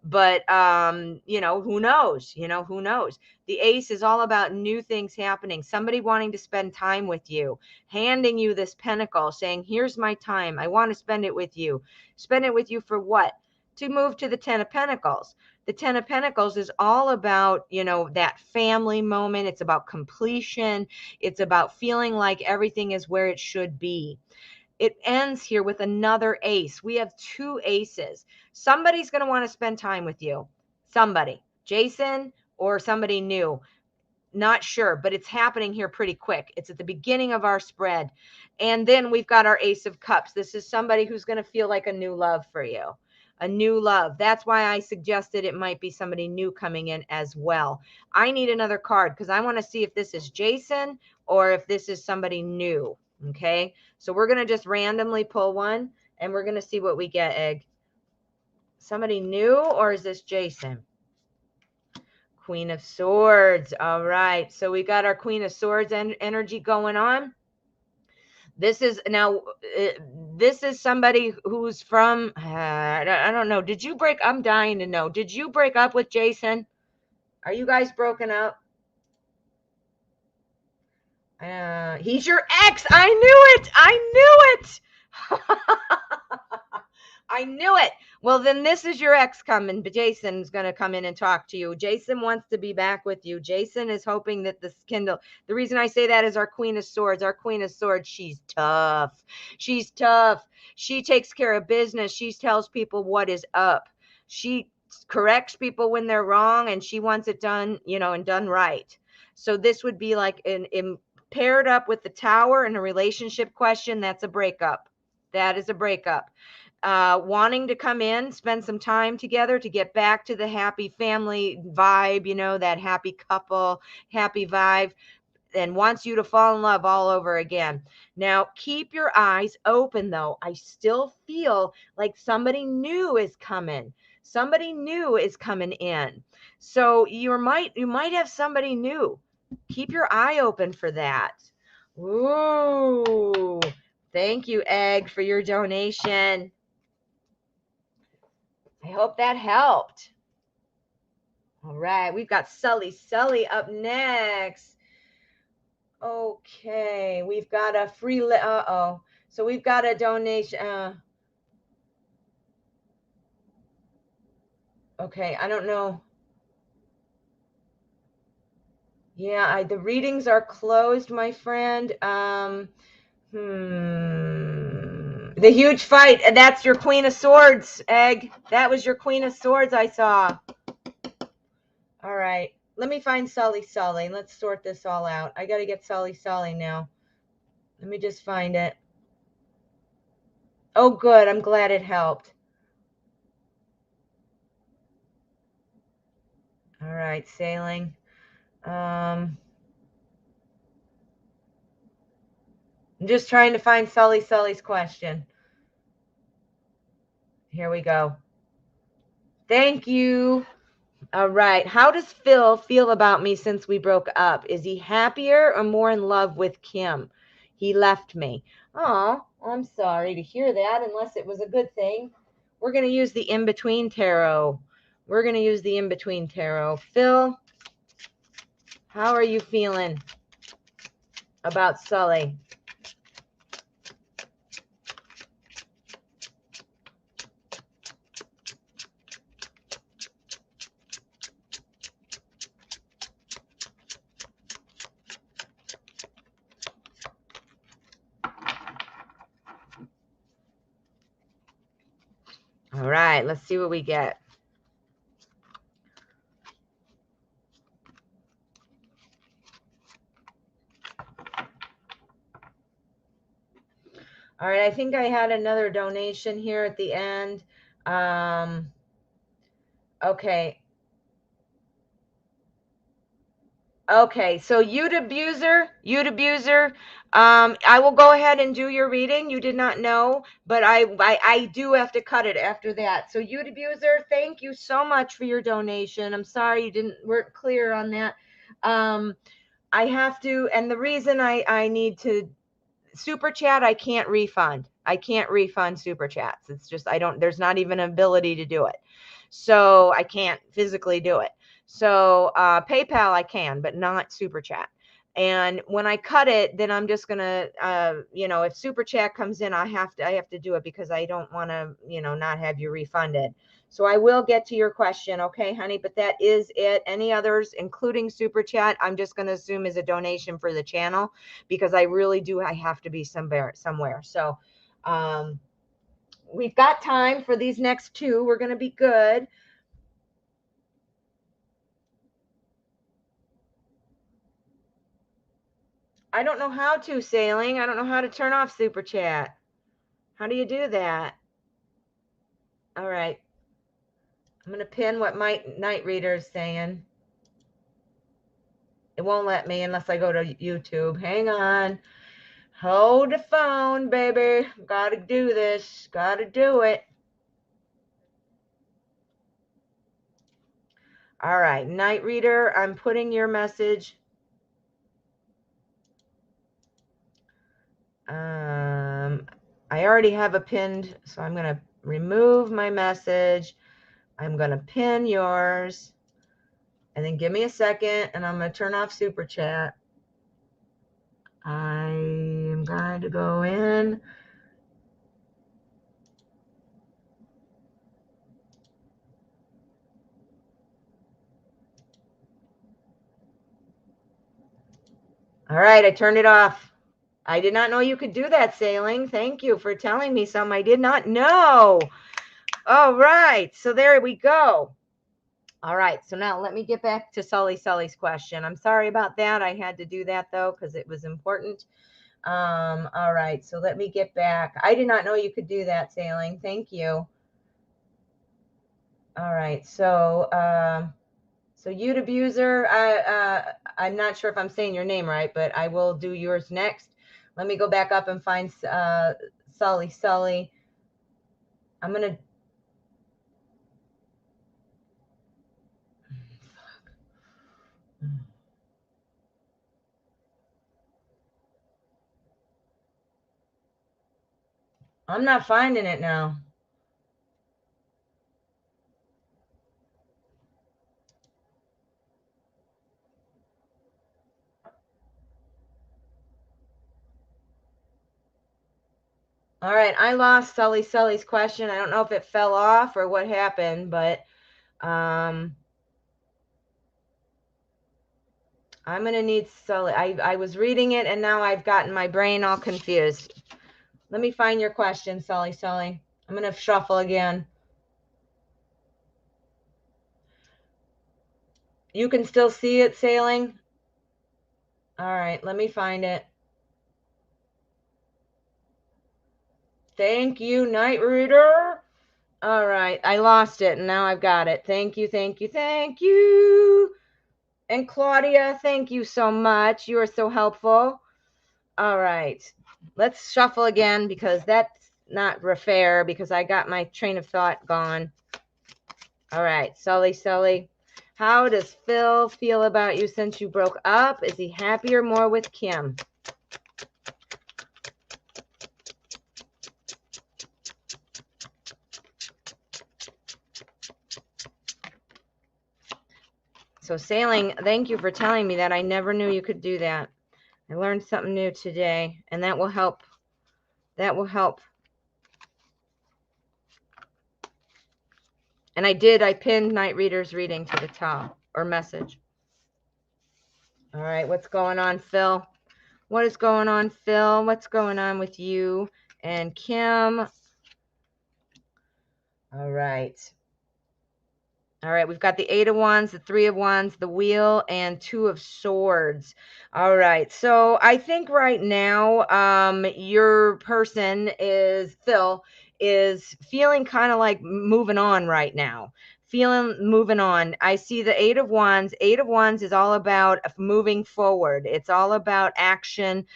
but who knows? Who knows? The Ace is all about new things happening, somebody wanting to spend time with you, handing you this pentacle, saying, here's my time, I want to spend it with you. Spend it with you for what? To move to the 10 of Pentacles. The 10 of Pentacles is all about, that family moment. It's about completion. It's about feeling like everything is where it should be. It ends here with another ace. We have two aces. Somebody's going to want to spend time with you. Somebody. Jason or somebody new. Not sure, but it's happening here pretty quick. It's at the beginning of our spread. And then we've got our Ace of Cups. This is somebody who's going to feel like a new love for you. A new love. That's why I suggested it might be somebody new coming in as well. I need another card because I want to see if this is Jason or if this is somebody new. Okay, so we're going to just randomly pull one and we're going to see what we get, Egg. Somebody new, or is this Jason? Queen of Swords. All right. So we got our Queen of Swords energy going on. This is now, this is somebody who's from, I don't know. Did you break? I'm dying to know. Did you break up with Jason? Are you guys broken up? He's your ex. I knew it. I knew it. I knew it. Well, then this is your ex coming, but Jason's going to come in and talk to you. Jason wants to be back with you. Jason is hoping that this kindle. The reason I say that is our Queen of Swords. Our Queen of Swords, she's tough. She's tough. She takes care of business. She tells people what is up. She corrects people when they're wrong, and she wants it done, and done right. So this would be like in paired up with the tower and a relationship question. That's a breakup. That is a breakup. Wanting to come in, spend some time together to get back to the happy family vibe, that happy couple, happy vibe, and wants you to fall in love all over again. Now, keep your eyes open, though. I still feel like somebody new is coming. Somebody new is coming in. So you might have somebody new. Keep your eye open for that. Ooh, thank you, Egg, for your donation. I hope that helped. All right, we've got Sully up next. Okay, we've got a free, so we've got a donation. Okay, I don't know. Yeah, the readings are closed, my friend. The huge fight. That's your Queen of Swords, Egg. That was your Queen of Swords I saw. All right. Let me find Sully. Let's sort this all out. I got to get Sully now. Let me just find it. Oh, good. I'm glad it helped. All right, sailing. I'm just trying to find Sully's question. Here we go. Thank you. All right. How does Phil feel about me since we broke up? Is he happier or more in love with Kim? He left me. Oh, I'm sorry to hear that, unless it was a good thing. We're going to use the in-between tarot. We're going to use the in-between tarot. Phil, how are you feeling about Sully? All right, let's see what we get. All right, I think I had another donation here at the end. Okay. Okay, so you'd abuser, I will go ahead and do your reading. You did not know, but I do have to cut it after that. So you'd abuser, thank you so much for your donation. I'm sorry you weren't clear on that. I have to, and the reason I need to super chat, I can't refund. I can't refund super chats. It's just, there's not even an ability to do it. So I can't physically do it. So PayPal I can, but not super chat. And when I cut it, then I'm just gonna, if super chat comes in, I have to do it because I don't want to, not have you refunded. So I will get to your question, okay, honey? But that is it. Any others, including super chat, I'm just going to assume is a donation for the channel because I really do. I have to be somewhere. So we've got time for these next two. We're going to be good. I don't know how to, Sailing. I don't know how to turn off super chat. How do you do that? All right. I'm going to pin what my night reader is saying. It won't let me unless I go to YouTube. Hang on. Hold the phone, baby. Gotta do this. Gotta do it. All right. Night reader, I'm putting your message. I already have a pinned, so I'm going to remove my message. I'm going to pin yours. And then give me a second, and I'm going to turn off super chat. I am going to go in. All right, I turned it off. I did not know you could do that, Sailing. Thank you for telling me something I did not know. All right, so there we go. All right, so now let me get back to Sully's question. I'm sorry about that. I had to do that, though, because it was important. All right, so let me get back. I did not know you could do that, Sailing. Thank you. All right, so Youth Abuser, I'm not sure if I'm saying your name right, but I will do yours next. Let me go back up and find Sully. I'm gonna. I'm not finding it now. All right, I lost Sully's question. I don't know if it fell off or what happened, but I'm gonna need Sully. I was reading it and now I've gotten my brain all confused. Let me find your question, Sully. I'm gonna shuffle again. You can still see it, Sailing? All right, let me find it. Thank you, Night Reader. All right, I lost it and now I've got it. Thank you, thank you, thank you. And Claudia, thank you so much. You are so helpful. All right, let's shuffle again because that's not fair because I got my train of thought gone. All right, Sully, how does Phil feel about you since you broke up? Is he happy or more with Kim? So Sailing, thank you for telling me that. I never knew you could do that. I learned something new today, and that will help. That will help. And I pinned Night Reader's reading to the top, or message. All right, what's going on, Phil? What is going on, Phil? What's going on with you and Kim? All right. All right, we've got the 8 of Wands, the 3 of Wands, the Wheel, and 2 of Swords. All right, so I think right now, your person is, Phil, is feeling kind of like moving on right now. Moving on. I see the 8 of Wands. 8 of Wands is all about moving forward. It's all about action.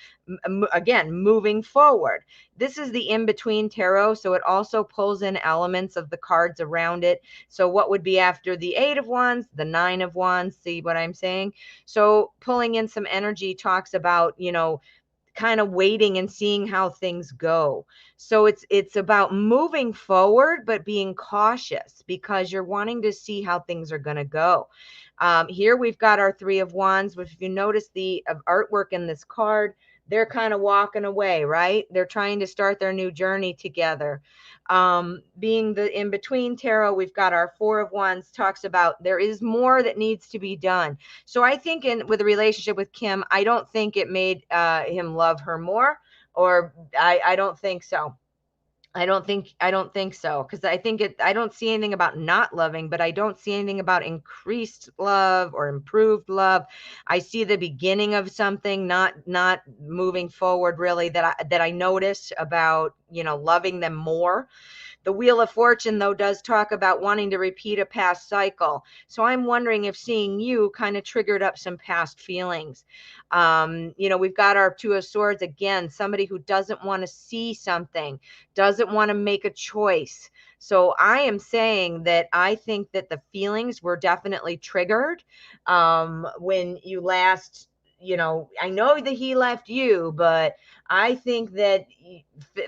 Again, moving forward. This is the in-between tarot, so it also pulls in elements of the cards around it. So what would be after the 8 of Wands? The 9 of Wands. See what I'm saying? So pulling in some energy talks about, you know, kind of waiting and seeing how things go. So it's about moving forward, but being cautious because you're wanting to see how things are going to go. Here we've got our 3 of Wands, which if you notice the artwork in this card, they're kind of walking away, right? They're trying to start their new journey together. Being the in-between tarot, we've got our 4 of Wands, talks about there is more that needs to be done. So I think with a relationship with Kim, I don't think it made him love her more, or I don't think so. I don't think so, because I don't see anything about not loving, but I don't see anything about increased love or improved love. I see the beginning of something, not moving forward really, that I notice about, you know, loving them more. The Wheel of Fortune, though, does talk about wanting to repeat a past cycle. So I'm wondering if seeing you kind of triggered up some past feelings. You know, we've got our 2 of Swords again, somebody who doesn't want to see something, doesn't want to make a choice. So I am saying that I think that the feelings were definitely triggered when you last, you know, I know that he left you, but I think that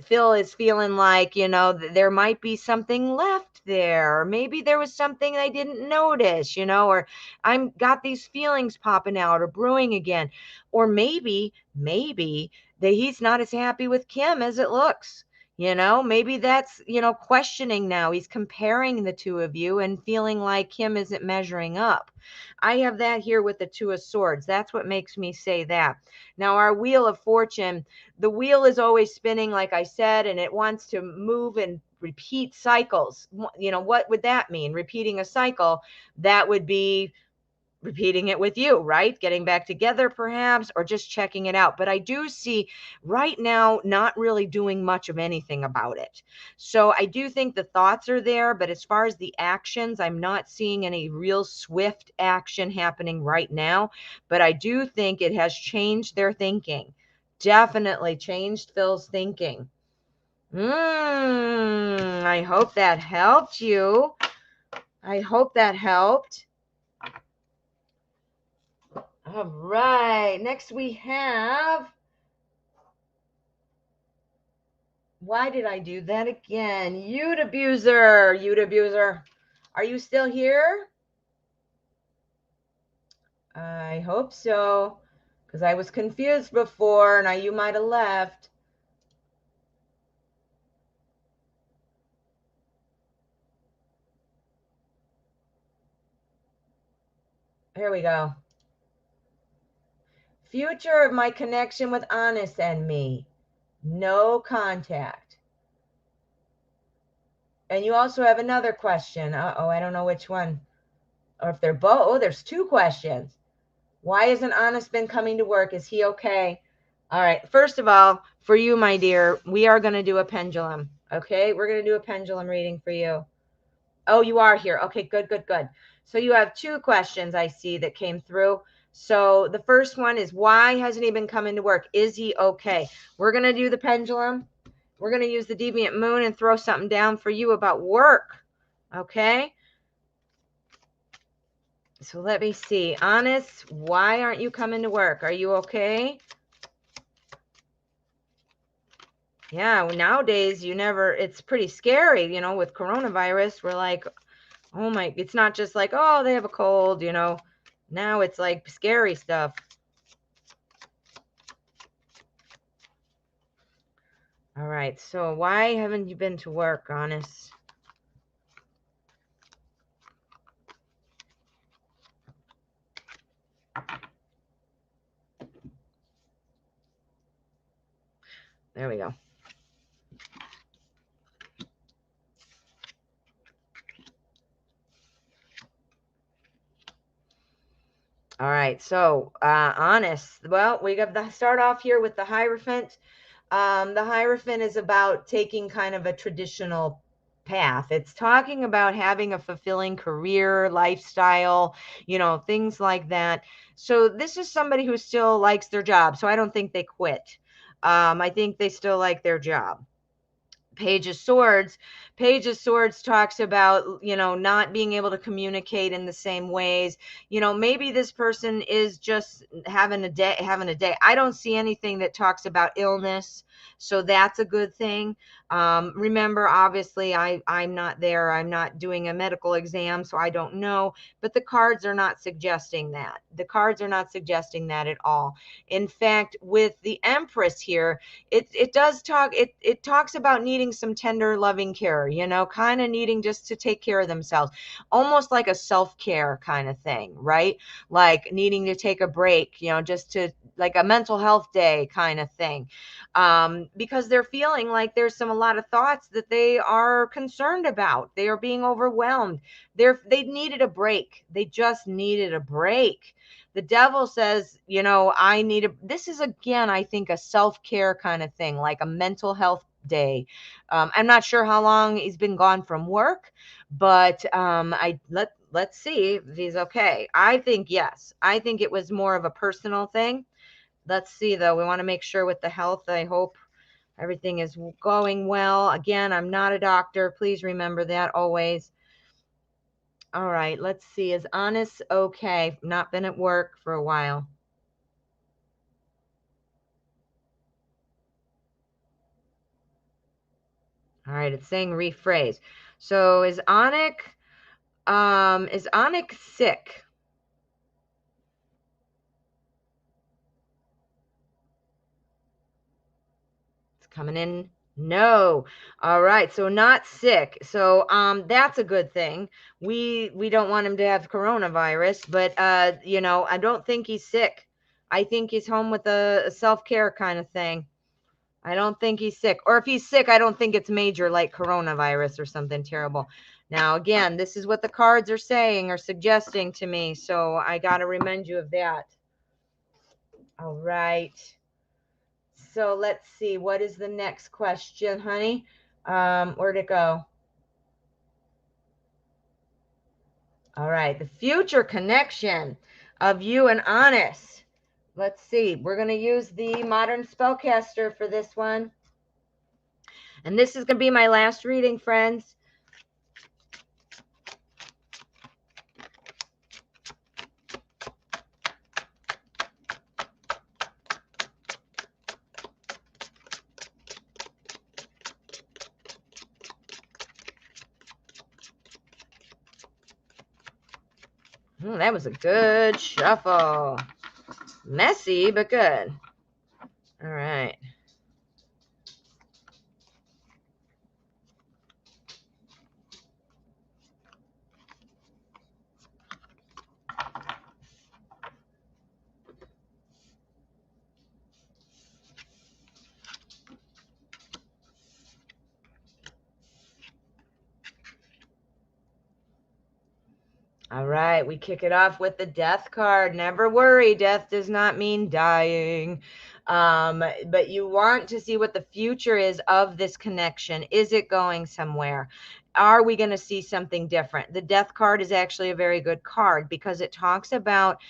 Phil is feeling like, you know, there might be something left there, or maybe there was something I didn't notice, you know, or I'm got these feelings popping out or brewing again, or maybe that he's not as happy with Kim as it looks. You know, maybe that's, you know, questioning now. He's comparing the 2 of you and feeling like Kim isn't measuring up. I have that here with the 2 of Swords. That's what makes me say that. Now, our Wheel of Fortune, the wheel is always spinning, like I said, and it wants to move and repeat cycles. You know, what would that mean? Repeating a cycle, that would be repeating it with you, right? Getting back together perhaps, or just checking it out. But I do see right now not really doing much of anything about it. So I do think the thoughts are there, but as far as the actions, I'm not seeing any real swift action happening right now. But I do think it has changed their thinking. Definitely changed Phil's thinking. I hope that helped you. I hope that helped. All right, next we have, why did I do that again? Youth abuser, are you still here? I hope so, because I was confused before. Now you might have left. Here we go. Future of my connection with Honest and me. No contact. And you also have another question. Uh-oh, I don't know which one. Or if they're both. Oh, there's 2 questions. Why hasn't Honest been coming to work? Is he okay? All right. First of all, for you, my dear, we are going to do a pendulum. Okay. We're going to do a pendulum reading for you. Oh, you are here. Okay, good, good, good. So you have two questions I see that came through. So the first one is, why hasn't he been coming to work? Is he okay? We're going to do the pendulum. We're going to use the deviant moon and throw something down for you about work. Okay. So let me see. Honest, why aren't you coming to work? Are you okay? Yeah, nowadays it's pretty scary, with coronavirus. We're like, oh my, it's not just like, oh, they have a cold, Now it's like scary stuff. All right, so why haven't you been to work, Honest? There we go. All right, so Honest, well, we got to start off here with the Hierophant. The Hierophant is about taking kind of a traditional path. It's talking about having a fulfilling career, lifestyle, things like that. So this is somebody who still likes their job. So I don't think they quit. I think they still like their job. Page of Swords. Page of Swords talks about, not being able to communicate in the same ways. Maybe this person is just having a day. I don't see anything that talks about illness. So that's a good thing. Remember, obviously, I'm not there. I'm not doing a medical exam, so I don't know. But the cards are not suggesting that. The cards are not suggesting that at all. In fact, with the Empress here, it does talk, it talks about needing some tender loving care, kind of needing just to take care of themselves, almost like a self-care kind of thing, right? Like needing to take a break, just to, like a mental health day kind of thing, because they're feeling like there's a lot of thoughts that they are concerned about. They are being overwhelmed. They needed a break. They just needed a break. The Devil says, this is, again, I think, a self-care kind of thing, like a mental health day. I'm not sure how long he's been gone from work, but let's see if he's okay. I think yes. I think it was more of a personal thing. Let's see, though. We want to make sure with the health. I hope everything is going well. Again, I'm not a doctor. Please remember that always. All right, let's see. Is Honest okay? Not been at work for a while. All right, it's saying rephrase. So is Anik sick? It's coming in. No. All right, so not sick. So that's a good thing. We don't want him to have coronavirus, but I don't think he's sick. I think he's home with a self-care kind of thing. I don't think he's sick. Or if he's sick, I don't think it's major, like coronavirus or something terrible. Now, again, this is what the cards are saying or suggesting to me. So I got to remind you of that. All right. So let's see. What is the next question, honey? Where'd it go? All right. The future connection of you and Honest. Let's see. We're going to use the Modern Spellcaster for this one. And this is going to be my last reading, friends. That was a good shuffle. Messy, but good. All right. All All right, we kick it off with the death card. Never worry, death does not mean dying. But you want to see what the future is of this connection. Is it going somewhere? Are we going to see something different? The death card is actually a very good card because it talks about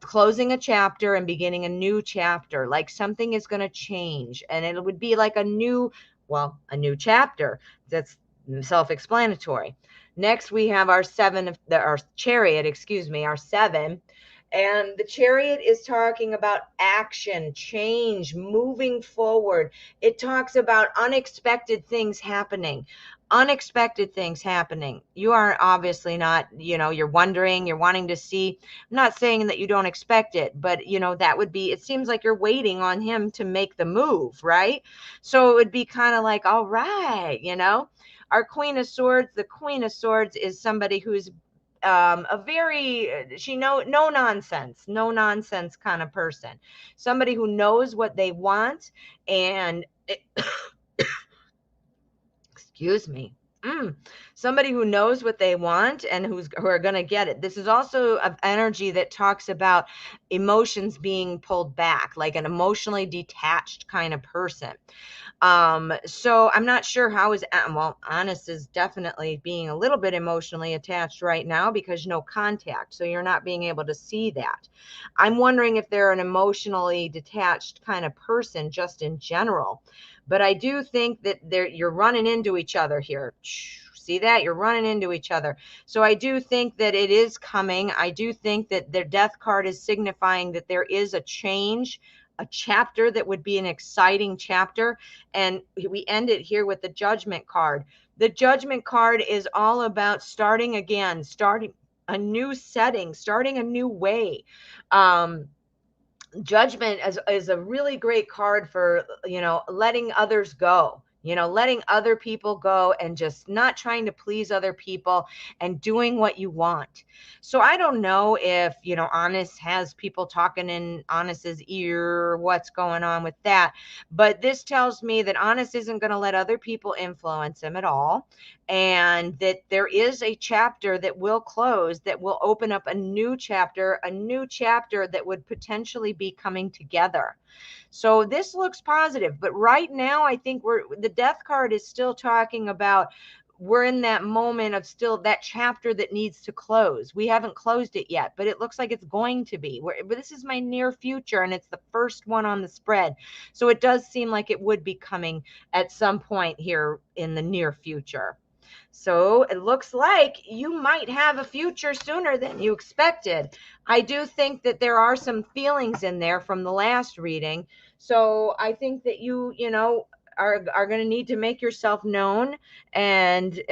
closing a chapter and beginning a new chapter. Like something is going to change, and it would be like a new chapter. That's self-explanatory. Next, we have our chariot, our seven. And the chariot is talking about action, change, moving forward. It talks about unexpected things happening. Unexpected things happening. You are obviously not, you're wondering, you're wanting to see. I'm not saying that you don't expect it, but that would be, it seems like you're waiting on him to make the move, right? So it would be kind of like, all right, our Queen of Swords. The Queen of Swords is somebody who's a very no nonsense kind of person, somebody who knows what they want, and excuse me. Somebody who knows what they want and who are going to get it. This is also an energy that talks about emotions being pulled back, like an emotionally detached kind of person. So I'm not sure how Honest is definitely being a little bit emotionally attached right now because no contact. So you're not being able to see that. I'm wondering if they're an emotionally detached kind of person just in general. But I do think that you're running into each other here. See that? You're running into each other. So I do think that it is coming. I do think that their death card is signifying that there is a change, a chapter that would be an exciting chapter. And we end it here with the Judgment card. The Judgment card is all about starting again, starting a new setting, starting a new way. Judgment is a really great card for, letting others go, letting other people go and just not trying to please other people and doing what you want. So I don't know if, Honest has people talking in Honest's ear, or what's going on with that. But this tells me that Honest isn't going to let other people influence him at all. And that there is a chapter that will close, that will open up a new chapter that would potentially be coming together. So this looks positive, but right now I think the death card is still talking about we're in that moment of still that chapter that needs to close. We haven't closed it yet, but it looks like it's going to be. But this is my near future, and it's the first one on the spread. So it does seem like it would be coming at some point here in the near future. So it looks like you might have a future sooner than you expected. I do think that there are some feelings in there from the last reading. So I think that you are going to need to make yourself known and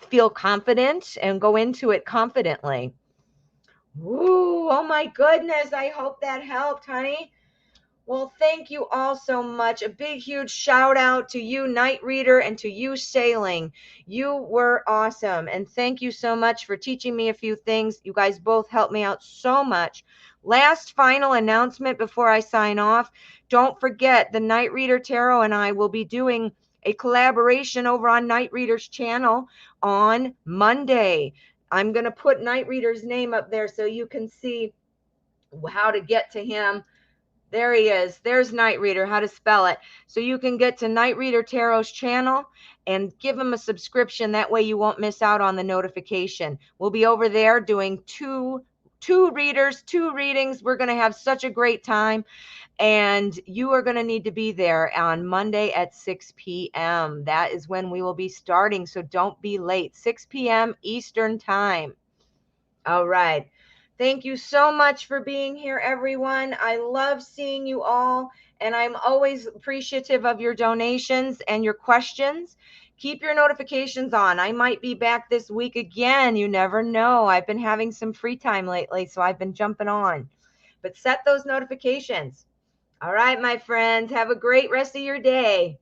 feel confident and go into it confidently. Ooh, oh my goodness. I hope that helped, honey. Well, thank you all so much. A big, huge shout out to you, Night Reader, and to you, Sailing. You were awesome. And thank you so much for teaching me a few things. You guys both helped me out so much. Last final announcement before I sign off. Don't forget, the Night Reader Tarot and I will be doing a collaboration over on Night Reader's channel on Monday. I'm going to put Night Reader's name up there so you can see how to get to him. There he is. There's Night Reader, how to spell it. So you can get to Night Reader Tarot's channel and give him a subscription. That way you won't miss out on the notification. We'll be over there doing two readers, 2 readings. We're going to have such a great time. And you are going to need to be there on Monday at 6 p.m. That is when we will be starting. So don't be late. 6 p.m. Eastern time. All right. Thank you so much for being here, everyone. I love seeing you all, and I'm always appreciative of your donations and your questions. Keep your notifications on. I might be back this week again. You never know. I've been having some free time lately, so I've been jumping on. But set those notifications. All right, my friends. Have a great rest of your day.